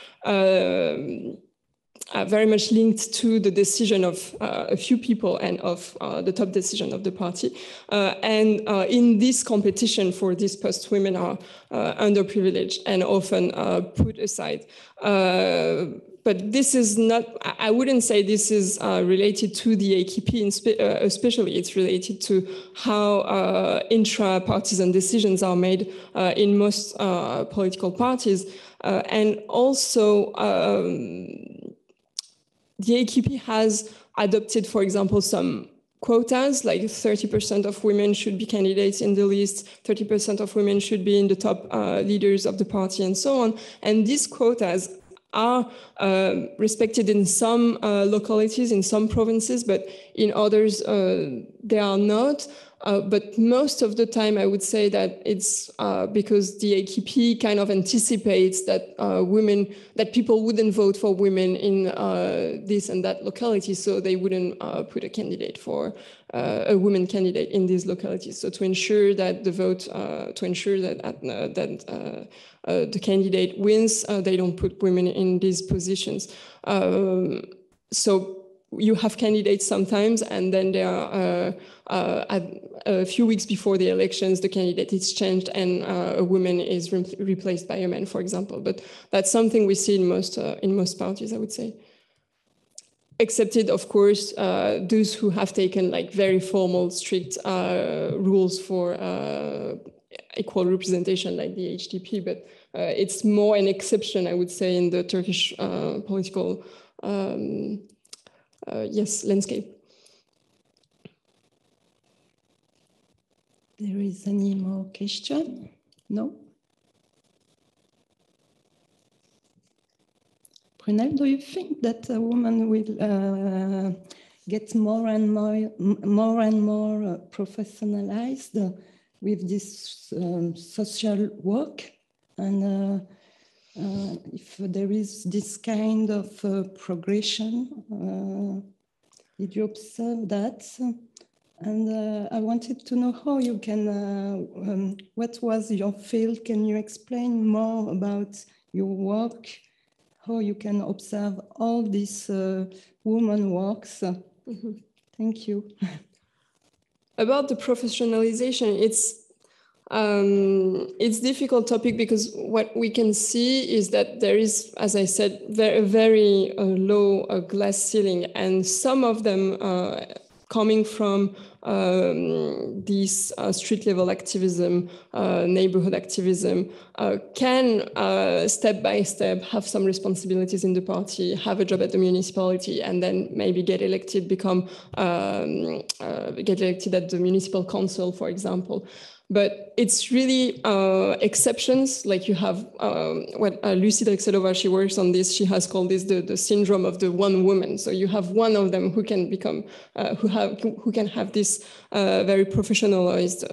E: linked to the decision of a few people and of the top decision of the party. And in this competition for this post, women are underprivileged and often put aside. But this is not, I wouldn't say this is related to the AKP, especially it's related to how intra-partisan decisions are made in most political parties. And also, the AKP has adopted, for example, some quotas, like 30% of women should be candidates in the list, 30% of women should be in the top leaders of the party, and so on. And these quotas are respected in some localities, in some provinces, but in others they are not. But most of the time, I would say that it's because the AKP kind of anticipates that that people wouldn't vote for women in this and that locality, so they wouldn't put a candidate for a woman candidate in these localities. So to ensure that the vote, to ensure that the candidate wins, they don't put women in these positions. So you have candidates sometimes, and then there are a few weeks before the elections, the candidate is changed and a woman is replaced by a man, for example. But that's something we see in most parties, I would say. Excepted, of course, those who have taken like very formal, strict rules for equal representation, like the HDP. But it's more an exception, I would say, in the Turkish political landscape.
B: There is any more question? No? Prunelle, do you think that a woman will get more and more professionalized with this social work, and if there is this kind of progression, did you observe that? And I wanted to know how you can, what was your field? Can you explain more about your work, how you can observe all these women works? Thank you.
E: About the professionalization, it's difficult topic because what we can see is that there is, as I said, very low glass ceiling, and some of them coming from this street level activism, neighborhood activism, can step by step have some responsibilities in the party, have a job at the municipality, and then maybe get elected, get elected at the municipal council, for example. But it's really exceptions, like you have what Lucy Drexelova, she works on this, she has called this the syndrome of the one woman. So you have one of them who can become, who can have this very professionalized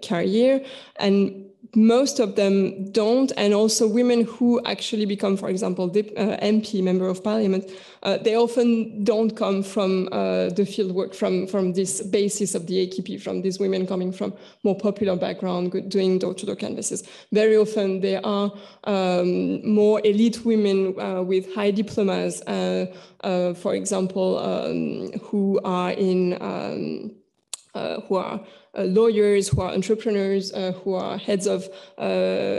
E: career, and most of them don't. And also women who actually become, for example, MP, member of parliament, they often don't come from the field work, from this basis of the AKP, from these women coming from more popular background, doing door-to-door canvases. Very often they are more elite women with high diplomas, for example, who are in, who are lawyers, who are entrepreneurs, who are heads of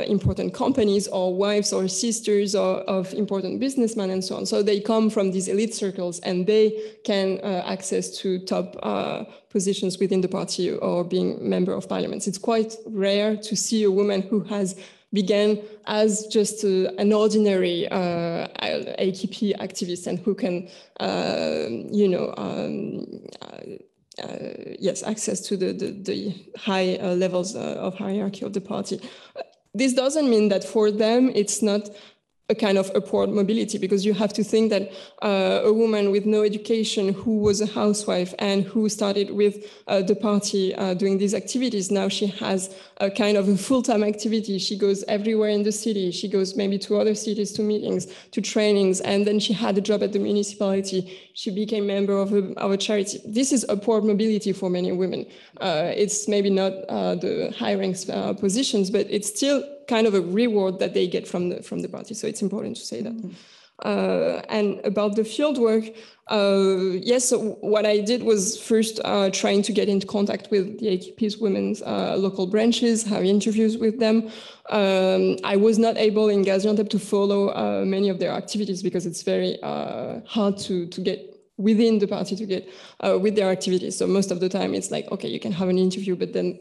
E: important companies, or wives or sisters of important businessmen, and so on. So they come from these elite circles, and they can access to top positions within the party or being member of parliament. It's quite rare to see a woman who has began as just an ordinary AKP activist, and who can, yes, access to the high levels of hierarchy of the party. This doesn't mean that for them it's not a kind of upward mobility, because you have to think that a woman with no education, who was a housewife and who started with the party doing these activities, now she has a kind of a full-time activity. She goes everywhere in the city. She goes maybe to other cities, to meetings, to trainings, and then she had a job at the municipality. She became member of a charity. This is upward mobility for many women. It's maybe not the high-ranks positions, but it's still kind of a reward that they get from the party. So it's important to say that. And about the field work, yes, so what I did was first trying to get into contact with the AKP's women's local branches, have interviews with them. I was not able in Gaziantep to follow many of their activities, because it's very hard to get within the party to get with their activities. So most of the time it's like, okay, you can have an interview, but then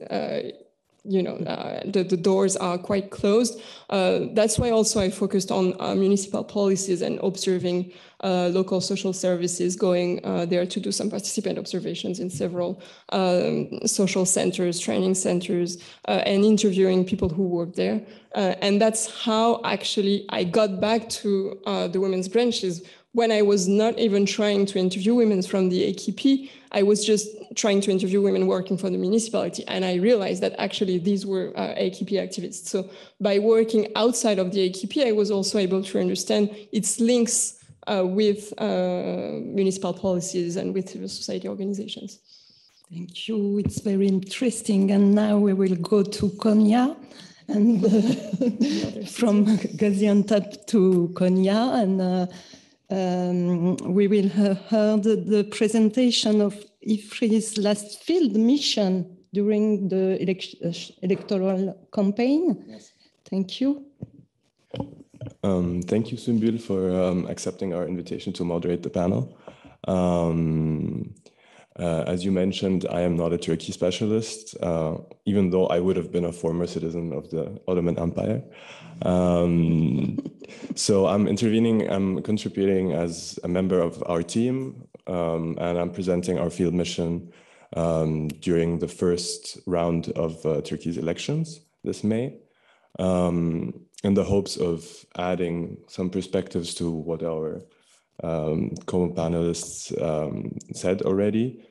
E: the doors are quite closed. That's why also I focused on municipal policies and observing local social services, going there to do some participant observations in several social centers, training centers, and interviewing people who work there. And that's how actually I got back to the women's branches. When I was not even trying to interview women from the AKP, I was just trying to interview women working for the municipality. And I realized that actually these were AKP activists. So by working outside of the AKP, I was also able to understand its links with municipal policies and with civil society organizations.
B: Thank you. It's very interesting. And now we will go to Konya, and from Gaziantep to Konya, and we will have heard the presentation of Ifri's last field mission during the electoral campaign. Yes. Thank you.
G: Thank you, Sümbül, for accepting our invitation to moderate the panel. As you mentioned, I am not a Turkey specialist, even though I would have been a former citizen of the Ottoman Empire. So I'm contributing as a member of our team, and I'm presenting our field mission during the first round of Turkey's elections this May, in the hopes of adding some perspectives to what our co-panelists said already.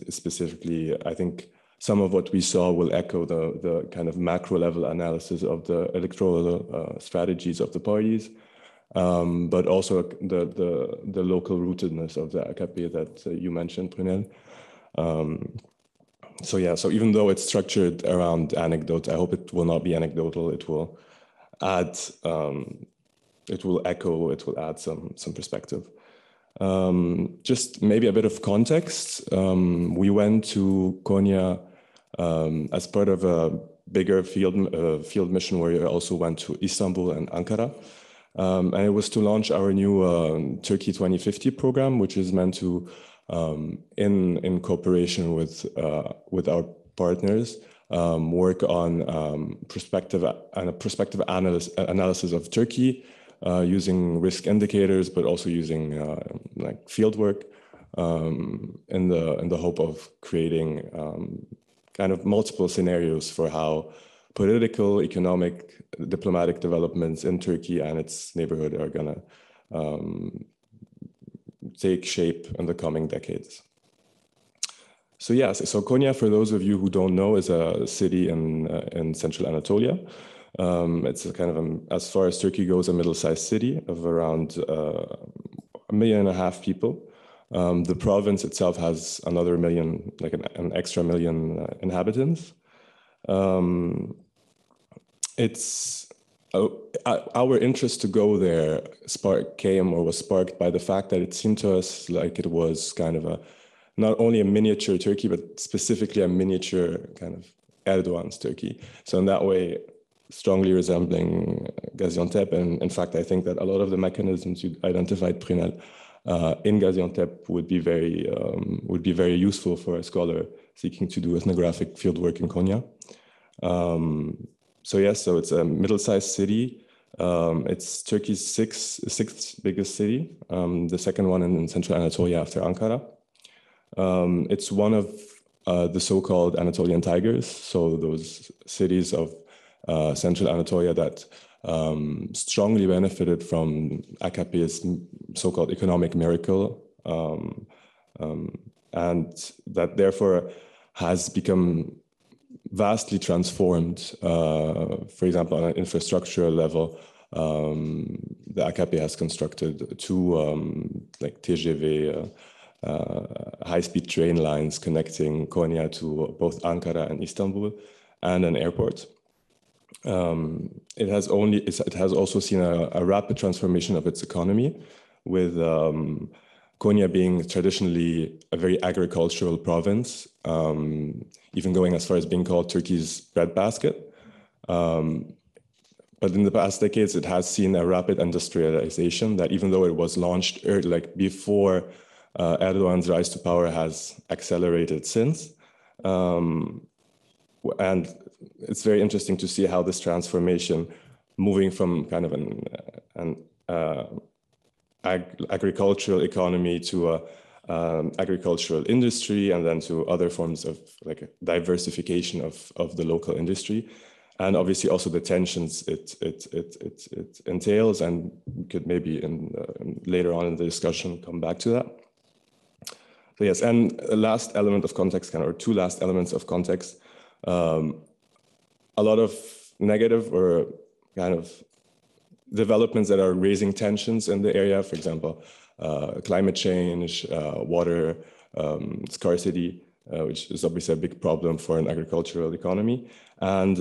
G: Specifically, I think some of what we saw will echo the kind of macro level analysis of the electoral strategies of the parties, but also the local rootedness of the AKP that you mentioned, Prunelle. So yeah, so even though it's structured around anecdotes, I hope it will not be anecdotal. It will add, it will echo, it will add some perspective. Just maybe a bit of context. We went to Konya as part of a bigger field mission where we also went to Istanbul and Ankara. And it was to launch our new Turkey 2050 program, which is meant to, in cooperation with our partners, work on prospective analysis of Turkey, using risk indicators, but also using like field work, in the hope of creating kind of multiple scenarios for how political, economic, diplomatic developments in Turkey and its neighborhood are gonna take shape in the coming decades. So yes, so Konya, for those of you who don't know, is a city in central Anatolia. It's a kind of, as far as Turkey goes, a middle-sized city of around 1.5 million people. The province itself has another million, like an extra million inhabitants. It's our interest to go there was sparked by the fact that it seemed to us like it was kind of not only a miniature Turkey, but specifically a miniature kind of Erdoğan's Turkey. So in that way, strongly resembling Gaziantep. And in fact, I think that a lot of the mechanisms you identified, Prunelle, in Gaziantep would be very useful for a scholar seeking to do ethnographic fieldwork in Konya. So yes, so it's a middle-sized city. It's Turkey's sixth biggest city, the second one in central Anatolia after Ankara. It's one of the so-called Anatolian tigers, so those cities of central Anatolia that strongly benefited from AKP's so-called economic miracle, and that therefore has become vastly transformed. For example, on an infrastructural level, the AKP has constructed two like TGV high-speed train lines connecting Konya to both Ankara and Istanbul, and an airport. It has also seen a rapid transformation of its economy, with Konya being traditionally a very agricultural province, even going as far as being called Turkey's breadbasket. But in the past decades, it has seen a rapid industrialization that, even though it was launched like before Erdoğan's rise to power, has accelerated since. And it's very interesting to see how this transformation, moving from kind of an agricultural economy to agricultural industry, and then to other forms of like diversification of the local industry, and obviously also the tensions it entails, and we could maybe later on in the discussion come back to that. So yes, and a last element of context, or two last elements of context. A lot of negative or kind of developments that are raising tensions in the area, for example, climate change, water scarcity, which is obviously a big problem for an agricultural economy, and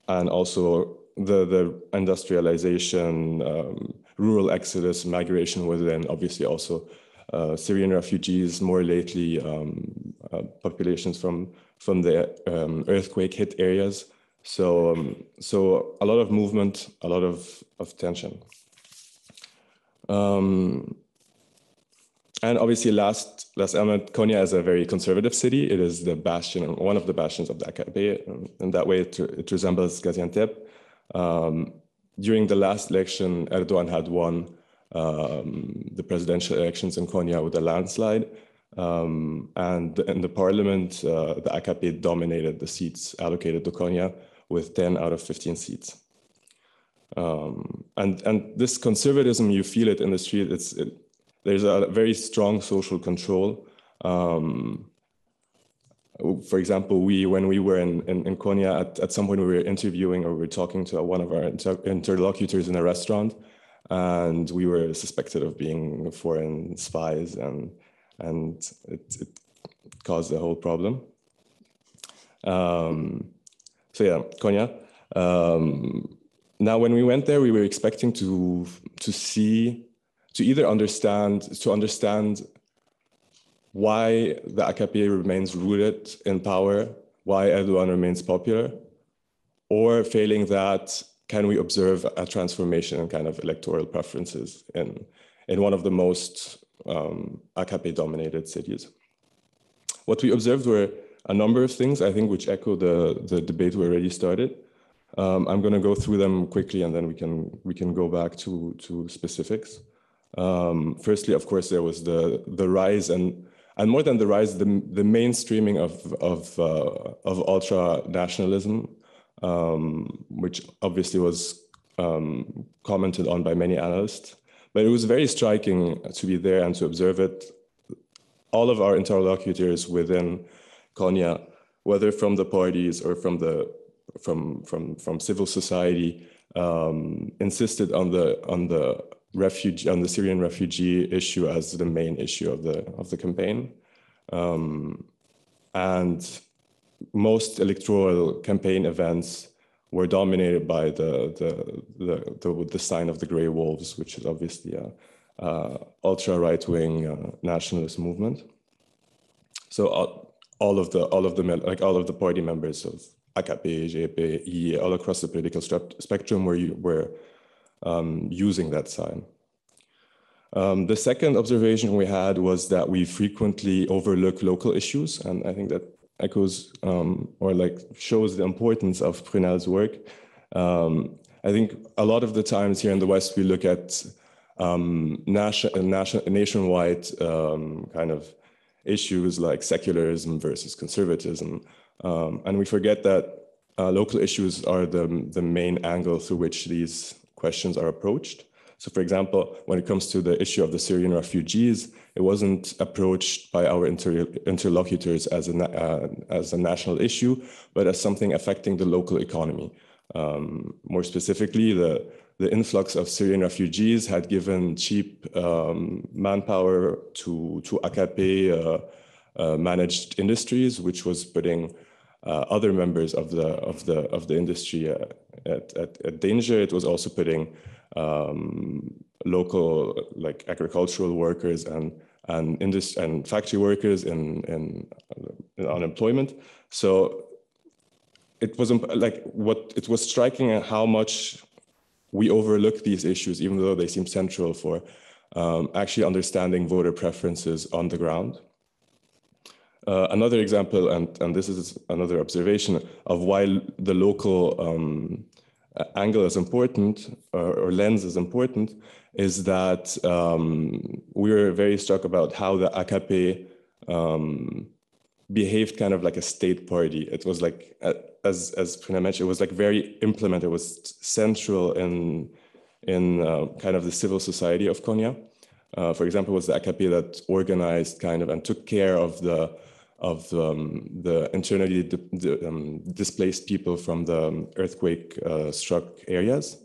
G: also the industrialization, rural exodus, migration, within obviously also Syrian refugees, more lately populations from the earthquake hit areas. So a lot of movement, a lot of tension. And obviously last element, Konya is a very conservative city. It is the bastion, one of the bastions of the AKP. In that way, it resembles Gaziantep. During the last election, Erdoğan had won the presidential elections in Konya with a landslide. And in the parliament, the AKP dominated the seats allocated to Konya with 10 out of 15 seats. And this conservatism, you feel it in the street. There's a very strong social control. For example, when we were in Konya, at some point we were interviewing or we were talking to one of our interlocutors in a restaurant, and we were suspected of being foreign spies, and it caused a whole problem. So yeah, Konya. Now, when we went there, we were expecting to understand why the AKP remains rooted in power, why Erdoğan remains popular, or failing that, can we observe a transformation in kind of electoral preferences in one of the most AKP-dominated cities. What we observed were a number of things, I think, which echo the debate we already started. I'm going to go through them quickly, and then we can go back to specifics. Firstly, of course, there was the rise and more than the rise, the mainstreaming of ultra nationalism, which obviously was commented on by many analysts. But it was very striking to be there and to observe it. All of our interlocutors within Konya, whether from the parties or from civil society, insisted on the Syrian refugee issue as the main issue of the campaign, and most electoral campaign events were dominated by the sign of the Grey Wolves, which is obviously a ultra right-wing nationalist movement. So all of the party members of AKP, JP, IE, all across the political spectrum were using that sign. The second observation we had was that we frequently overlook local issues, and I think that echoes or shows the importance of Prunelle's work. I think a lot of the times here in the West we look at nationwide kind of issues like secularism versus conservatism, and we forget that local issues are the main angle through which these questions are approached. So, for example, when it comes to the issue of the Syrian refugees, it wasn't approached by our interlocutors as a national issue, but as something affecting the local economy. More specifically, the influx of Syrian refugees had given cheap manpower to AKP managed industries, which was putting other members of the industry at danger. It was also putting local agricultural workers and factory workers in unemployment. So it was striking at how much we overlook these issues, even though they seem central for actually understanding voter preferences on the ground. Another example, and this is another observation of why the local angle is important, or lens is important, is that we were very struck about how the AKP behaved kind of like a state party. It was like, as Prunelle mentioned, it was like very implemented. It was central in kind of the civil society of Konya. For example, it was the AKP that organized kind of and took care of the internally displaced people from the earthquake struck areas.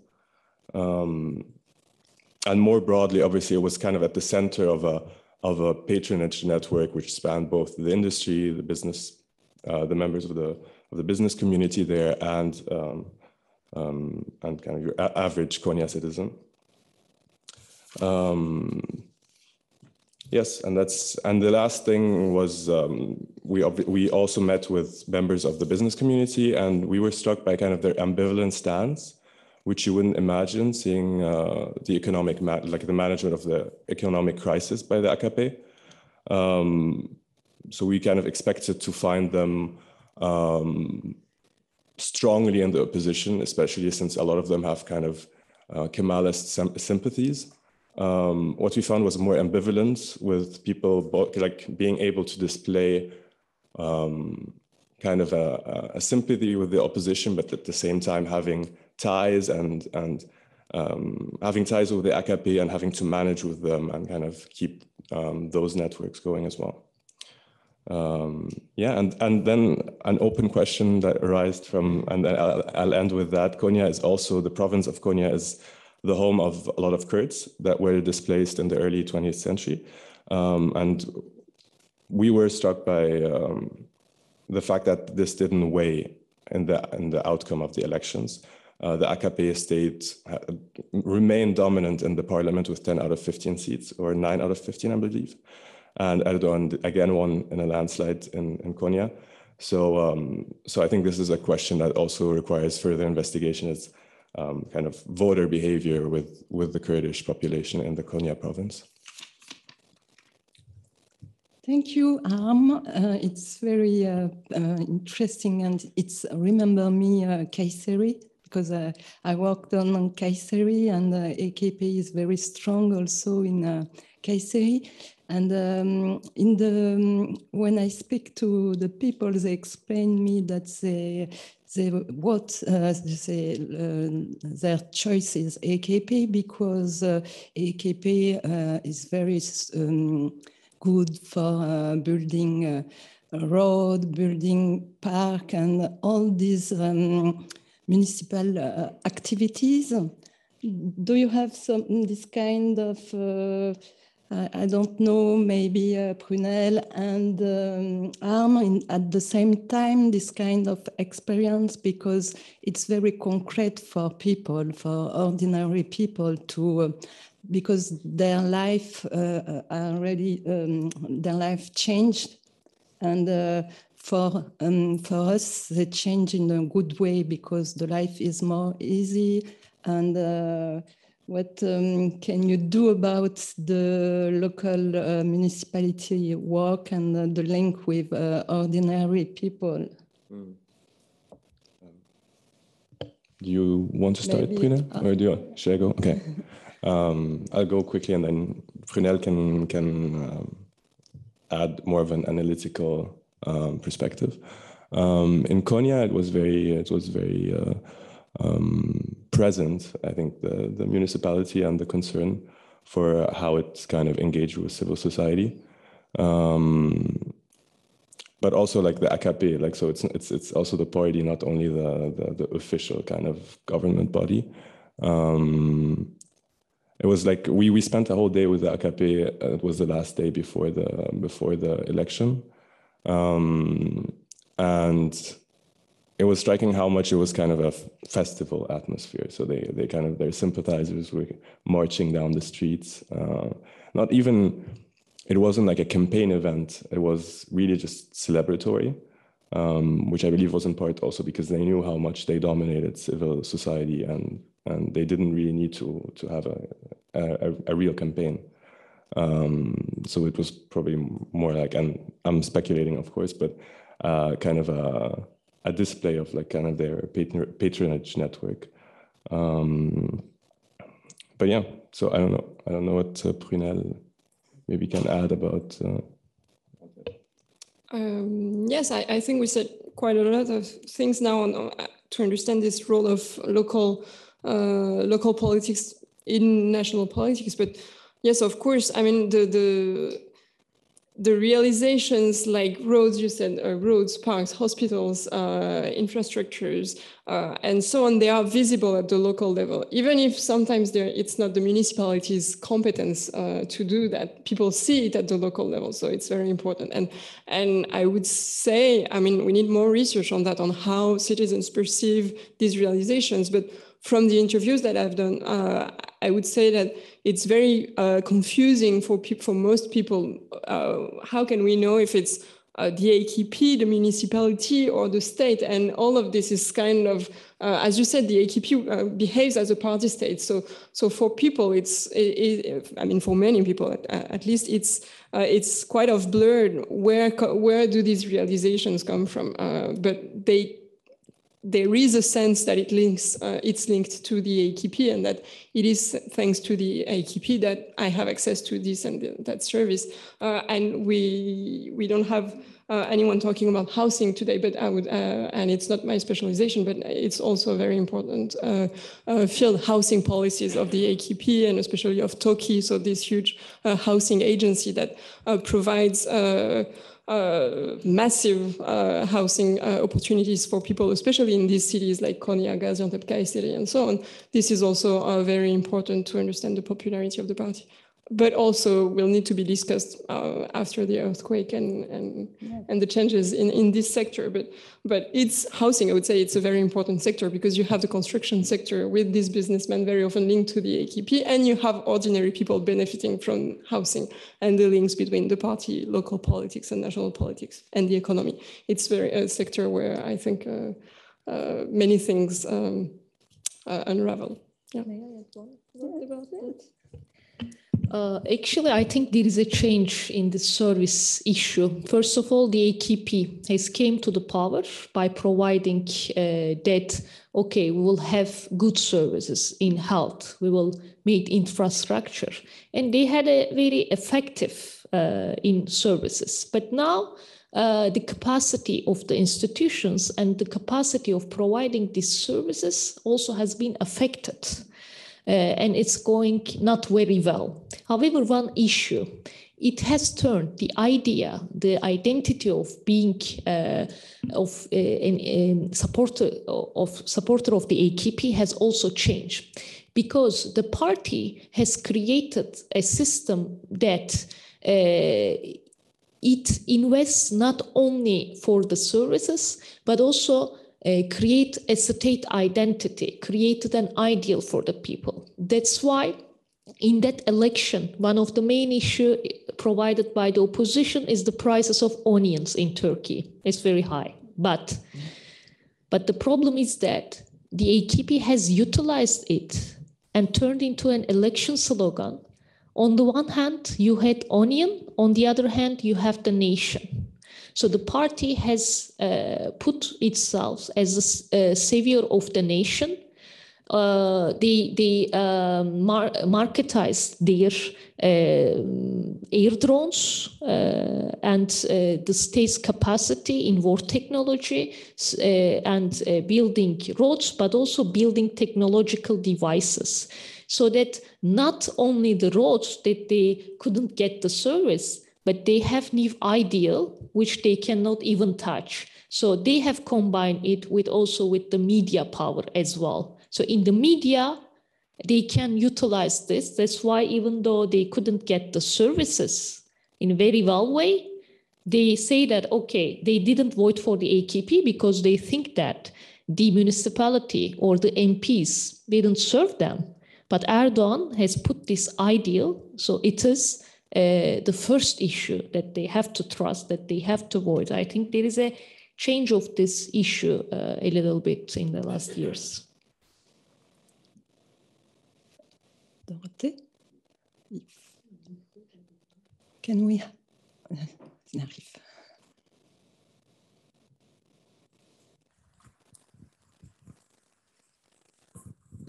G: And more broadly, obviously, it was kind of at the center of a patronage network which spanned both the industry, the business, the members of the business community there, and kind of your average Konya citizen. Yes, and the last thing was we also met with members of the business community, and we were struck by kind of their ambivalent stance, which you wouldn't imagine seeing the economic the management of the economic crisis by the AKP. So we kind of expected to find them strongly in the opposition, especially since a lot of them have kind of Kemalist sympathies. What we found was more ambivalence, with people being able to display kind of a sympathy with the opposition, but at the same time having ties and having ties with the AKP and having to manage with them and kind of keep those networks going as well. Yeah, and then an open question that arises from, and I'll end with that. Konya is also, the province of Konya is the home of a lot of Kurds that were displaced in the early 20th century. And we were struck by the fact that this didn't weigh in the outcome of the elections. The AKP state remained dominant in the parliament with 10 out of 15 seats, or 9 out of 15, I believe. And Erdogan again won in a landslide in Konya. So I think this is a question that also requires further investigation, as kind of voter behavior with the Kurdish population in the Konya province.
B: Thank you, Amr. It's very interesting, and it's remember me Ceri, because I worked on Ceri, and AKP is very strong also in Ceri. And when I speak to the people, they explain me that their choice is AKP because AKP is very good for building a road, building park, and all these municipal activities. Do you have this kind of I don't know, maybe Prunelle and Amr at the same time, this kind of experience, because it's very concrete for people, for ordinary people to, because their life already, their life changed. And for us, they change in a good way because the life is more easy. And what can you do about the local municipality work and the link with ordinary people?
G: Do you want to start, Prunelle? Or should I go? Okay. I'll go quickly, and then Prunelle can add more of an analytical perspective. In Konya, it was very present, I think, the municipality and the concern for how it's kind of engaged with civil society, but also like the AKP, like, so it's also the party, not only the official kind of government body. It was like we spent a whole day with the AKP. It was the last day before the election, and it was striking how much it was kind of a festival atmosphere. So they kind of, their sympathizers were marching down the streets. Not even, it wasn't like a campaign event. It was really just celebratory, which I believe was in part also because they knew how much they dominated civil society, and they didn't really need to have a real campaign. So it was probably more like, and I'm speculating, of course, but kind of a display of like kind of their patronage network. But yeah, so I don't know what Prunelle maybe can add about.
E: Yes, I think we said quite a lot of things now to understand this role of local politics in national politics. But yes, of course, I mean the realizations like roads, you said, roads, parks, hospitals, infrastructures, and so on, they are visible at the local level. Even if sometimes it's not the municipality's competence to do that, people see it at the local level. So it's very important. And I would say, I mean, we need more research on that, on how citizens perceive these realizations. But from the interviews that I've done, I would say that it's very confusing for most people. How can we know if it's the AKP, the municipality, or the state? And all of this is kind of, as you said, the AKP behaves as a party state. So for people, I mean, for many people at least, it's quite of blurred. Where do these realizations come from? But there is a sense that it's linked to the AKP, and that it is thanks to the AKP that I have access to this and that service. And we don't have anyone talking about housing today, but I would, and it's not my specialization, but it's also a very important field, housing policies of the AKP and especially of Turkey. So this huge housing agency that provides massive housing opportunities for people, especially in these cities like Konya, Gaziantep, Kayseri, and so on. This is also very important to understand the popularity of the party, but also will need to be discussed after the earthquake and the changes in this sector. But it's housing, I would say it's a very important sector because you have the construction sector with these businessmen very often linked to the AKP, and you have ordinary people benefiting from housing and the links between the party, local politics and national politics and the economy. It's a sector where I think many things unravel. Yeah.
C: May I add one word about that? Actually, I think there is a change in the service issue. First of all, the AKP has came to the power by providing that, okay, we will have good services in health, we will make infrastructure. And they had a very effective in services. But now the capacity of the institutions and the capacity of providing these services also has been affected. And it's going not very well. However, one issue, it has turned the idea, the identity of being a supporter of the AKP has also changed, because the party has created a system that it invests not only for the services, but also create a state identity, created an ideal for the people. That's why in that election, one of the main issues provided by the opposition is the prices of onions in Turkey. It's very high. But the problem is that the AKP has utilized it and turned into an election slogan. On the one hand, you had onion. On the other hand, you have the nation. So the party has put itself as a savior of the nation. They marketized their air drones and the state's capacity in war technology and building roads, but also building technological devices. So that not only the roads that they couldn't get the service, but they have new ideal which they cannot even touch. So they have combined it with also with the media power as well. So in the media, they can utilize this. That's why even though they couldn't get the services in a very well way, they say that, okay, they didn't vote for the AKP because they think that the municipality or the MPs didn't serve them. But Erdoğan has put this ideal, so it is the first issue that they have to trust, that they have to avoid. I think there is a change of this issue a little bit in the last years.
B: Dorothée? Can we?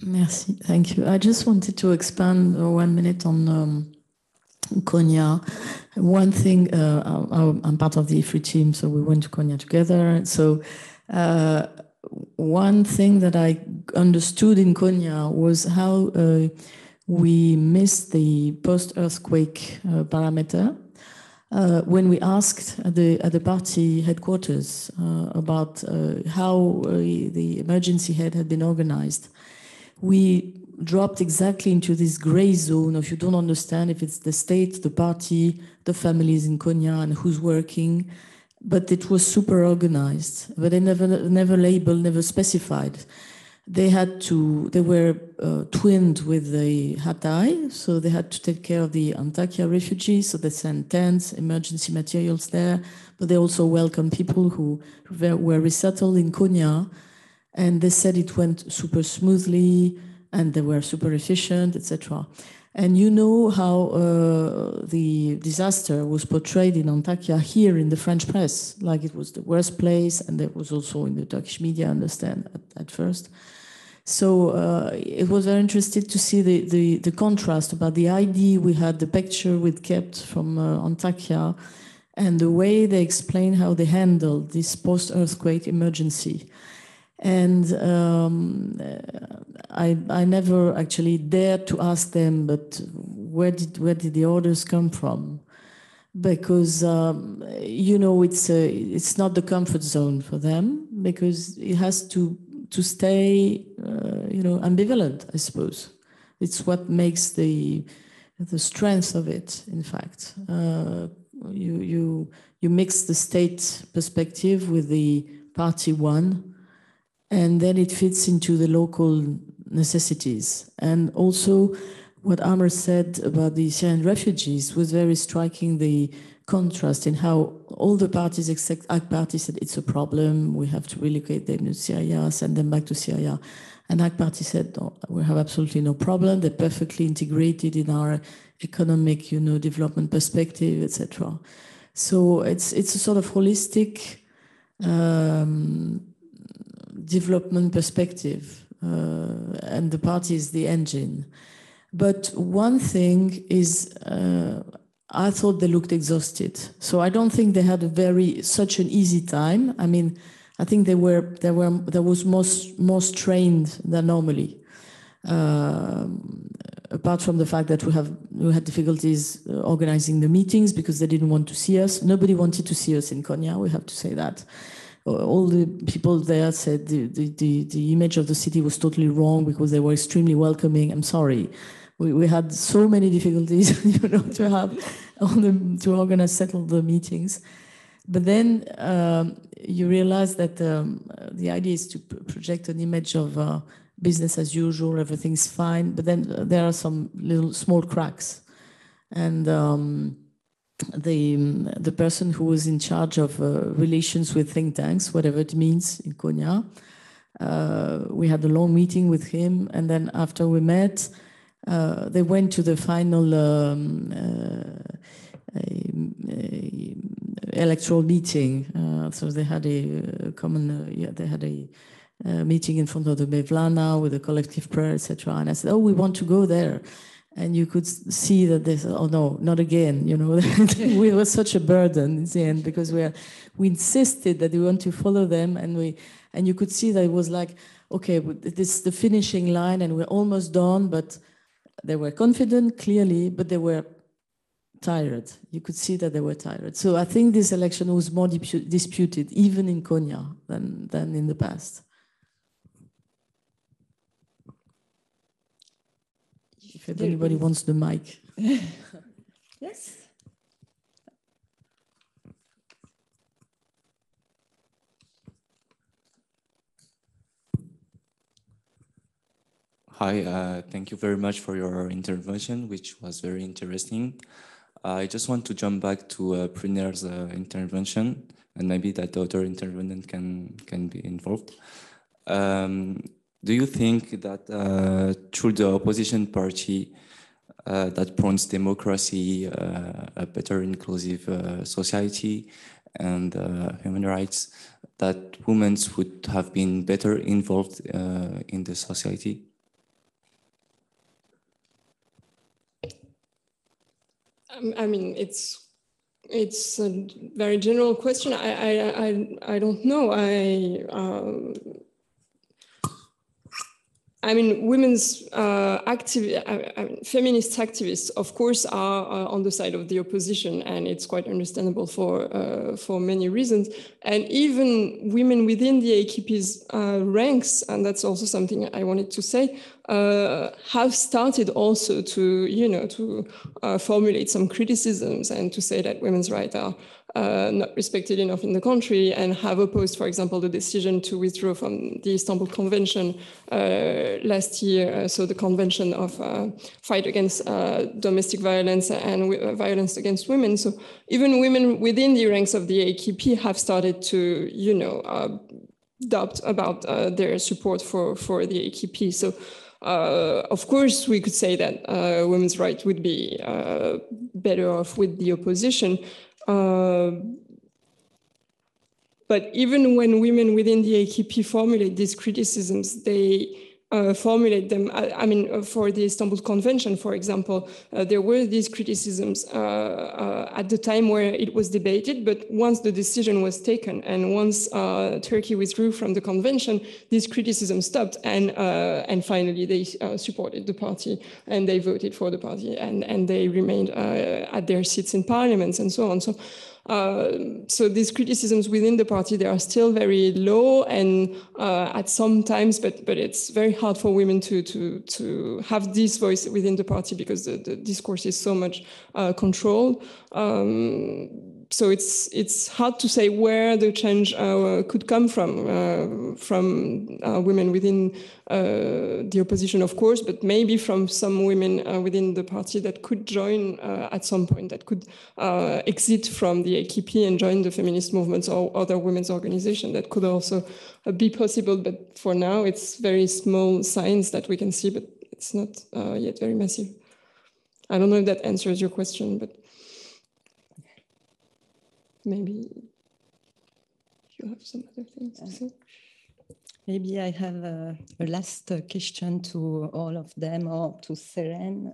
A: Merci, thank you. I just wanted to expand 1 minute on Konya. One thing, I'm part of the Ifri team, so we went to Konya together. So one thing that I understood in Konya was how we missed the post-earthquake parameter. When we asked at the party headquarters about how the emergency had been organized, we dropped exactly into this gray zone of you don't understand if it's the state, the party, the families in Konya and who's working, but it was super organized, but they never labeled, never specified. They were twinned with the Hatay, so they had to take care of the Antakya refugees, so they sent tents, emergency materials there, but they also welcomed people who were resettled in Konya, and they said it went super smoothly, and they were super efficient, etc. And you know how the disaster was portrayed in Antakya here in the French press, like it was the worst place, and that was also in the Turkish media, I understand, at first. So it was very interesting to see the contrast about the ID we had, the picture we kept from Antakya, and the way they explain how they handled this post-earthquake emergency. And I never actually dared to ask them, but where did the orders come from? Because you know, it's not the comfort zone for them, because it has to stay you know, ambivalent, I suppose. It's what makes the strength of it, in fact. You mix the state perspective with the party one, and then it fits into the local necessities. And also what Amr said about the Syrian refugees was very striking, the contrast in how all the parties except AK Party said it's a problem, we have to relocate them to Syria, send them back to Syria. And AK Party said, no, we have absolutely no problem, they're perfectly integrated in our economic, you know, development perspective, etc. So it's a sort of holistic development perspective, and the party is the engine. But one thing is, I thought they looked exhausted. So I don't think they had such an easy time. I mean, I think there was more strained than normally. Apart from the fact that we had difficulties organizing the meetings because they didn't want to see us. Nobody wanted to see us in Konya, we have to say that. All the people there said the image of the city was totally wrong because they were extremely welcoming. I'm sorry. We had so many difficulties, you know, to organize, settle the meetings. But then you realize that the idea is to project an image of business as usual, everything's fine. But then there are some little small cracks. And the person who was in charge of relations with think tanks, whatever it means in Konya, we had a long meeting with him. And then after we met, they went to the final electoral meeting. So they had a common, they had a meeting in front of the Mevlana with a collective prayer, etc. And I said, oh, we want to go there. And you could see that they said, oh no, not again. You know, we were such a burden in the end because we insisted that we want to follow them, and you could see that it was like, okay, this is the finishing line, and we're almost done. But they were confident, clearly, but they were tired. You could see that they were tired. So I think this election was more disputed, even in Konya, than in the past. If anybody wants the mic.
B: Yes.
H: Hi, thank you very much for your intervention, which was very interesting. I just want to jump back to Prunelle's intervention, and maybe that the other intervenant can be involved. Do you think that through the opposition party that promotes democracy, a better inclusive society, and human rights, that women would have been better involved in the society?
E: I mean, it's a very general question. I don't know. I mean, women's feminist activists, of course, are on the side of the opposition, and it's quite understandable for many reasons. And even women within the AKP's ranks, and that's also something I wanted to say, have started also to, you know, to formulate some criticisms and to say that women's rights are not respected enough in the country, and have opposed, for example, the decision to withdraw from the Istanbul Convention last year, so the Convention of Fight Against Domestic Violence and Violence Against Women. So even women within the ranks of the AKP have started to, you know, doubt about their support for the AKP. So of course, we could say that women's rights would be better off with the opposition. But even when women within the AKP formulate these criticisms, they formulate them. I mean, for the Istanbul Convention, for example, there were these criticisms at the time where it was debated, but once the decision was taken and once Turkey withdrew from the convention, these criticisms stopped, and finally they supported the party and they voted for the party, and they remained at their seats in parliaments and so on. So these criticisms within the party, they are still very low, and at some times, but it's very hard for women to have this voice within the party because the discourse is so much controlled. So it's hard to say where the change could come from women within the opposition, of course, but maybe from some women within the party that could join at some point, that could exit from the AKP and join the feminist movements or other women's organizations. That could also be possible, but for now it's very small signs that we can see, but it's not yet very massive. I don't know if that answers your question, but maybe you have some other things to say.
B: Maybe I have a last question to all of them, or to Seren,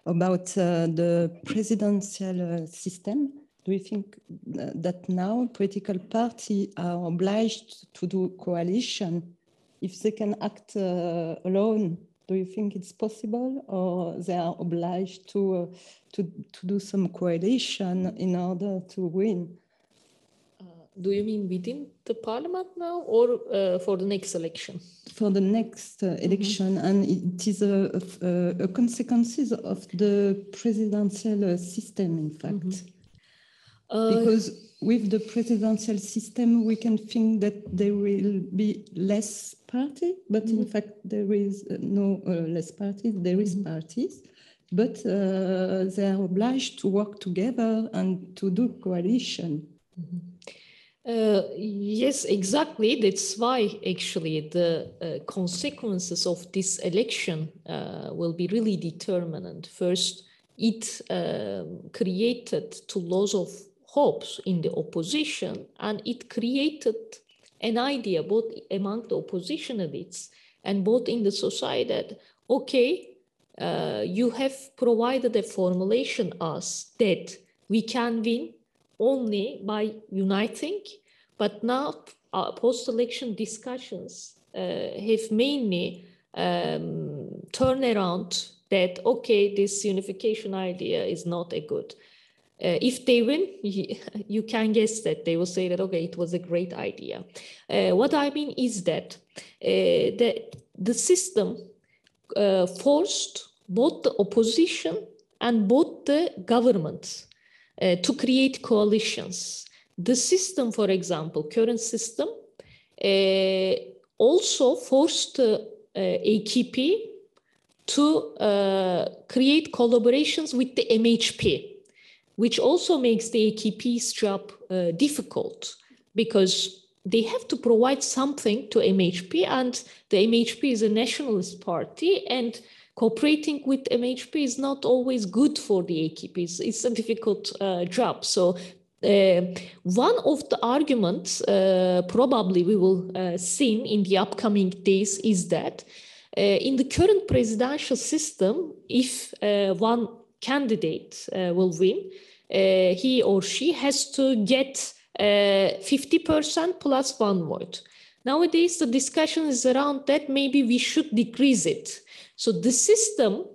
B: about the presidential system. Do you think that now political parties are obliged to do coalition? If they can act alone, do you think it's possible, or they are obliged to do some coalition in order to win?
C: Do you mean within the parliament now, or for the next election?
B: For the next election, and it is a consequences of the presidential system, in fact. Because with the presidential system, we can think that there will be less party, but in fact, there is no less parties, there is parties, but they are obliged to work together and to do coalition.
C: Yes, exactly. That's why actually the consequences of this election will be really determinant. First, it created a lot of hopes in the opposition, and it created an idea both among the opposition elites and both in the society that, okay, you have provided a formulation us that we can win only by uniting, but now post-election discussions have mainly turned around that, okay, this unification idea is not a good. If they win, you can guess that they will say that, okay, it was a great idea. What I mean is that the system forced both the opposition and both the government to create coalitions. The system, for example, current system, also forced the AKP to create collaborations with the MHP, which also makes the AKP's job difficult because they have to provide something to MHP, and the MHP is a nationalist party, and cooperating with MHP is not always good for the AKP. It's a difficult job. So one of the arguments probably we will see in the upcoming days is that in the current presidential system, if one candidate will win, he or she has to get 50% plus one vote. Nowadays, the discussion is around that maybe we should decrease it. So the system,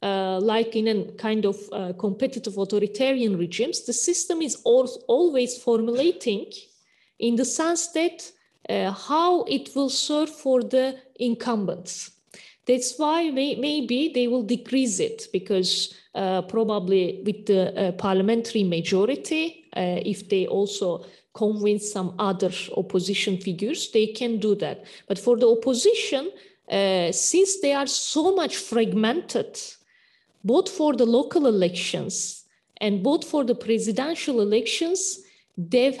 C: like in a kind of competitive authoritarian regimes, the system is always formulating in the sense that how it will serve for the incumbents. That's why maybe they will decrease it, because probably with the parliamentary majority, if they also convince some other opposition figures, they can do that. But for the opposition, since they are so much fragmented, both for the local elections and both for the presidential elections, they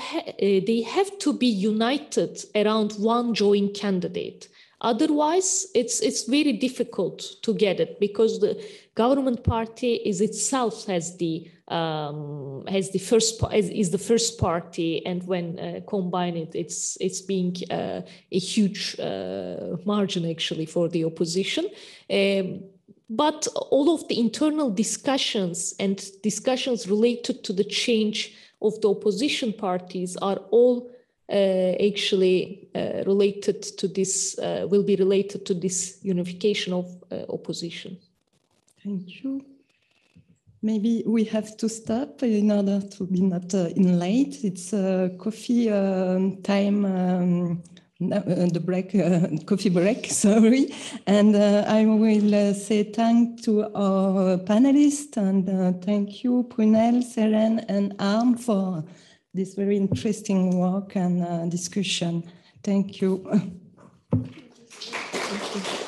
C: have to be united around one joint candidate. Otherwise, it's very difficult to get it, because the government party is itself is the first party, and when combine it, it's being a huge margin actually for the opposition. But all of the internal discussions and discussions related to the change of the opposition parties are all actually related to this, will be related to this unification of opposition.
B: Thank you. Maybe we have to stop in order to be not in late. It's coffee time, the break, coffee break, sorry. And I will say thank to our panelists, and thank you, Prunelle, Seren, and Amr, for this very interesting work and discussion. Thank you.
C: Thank you.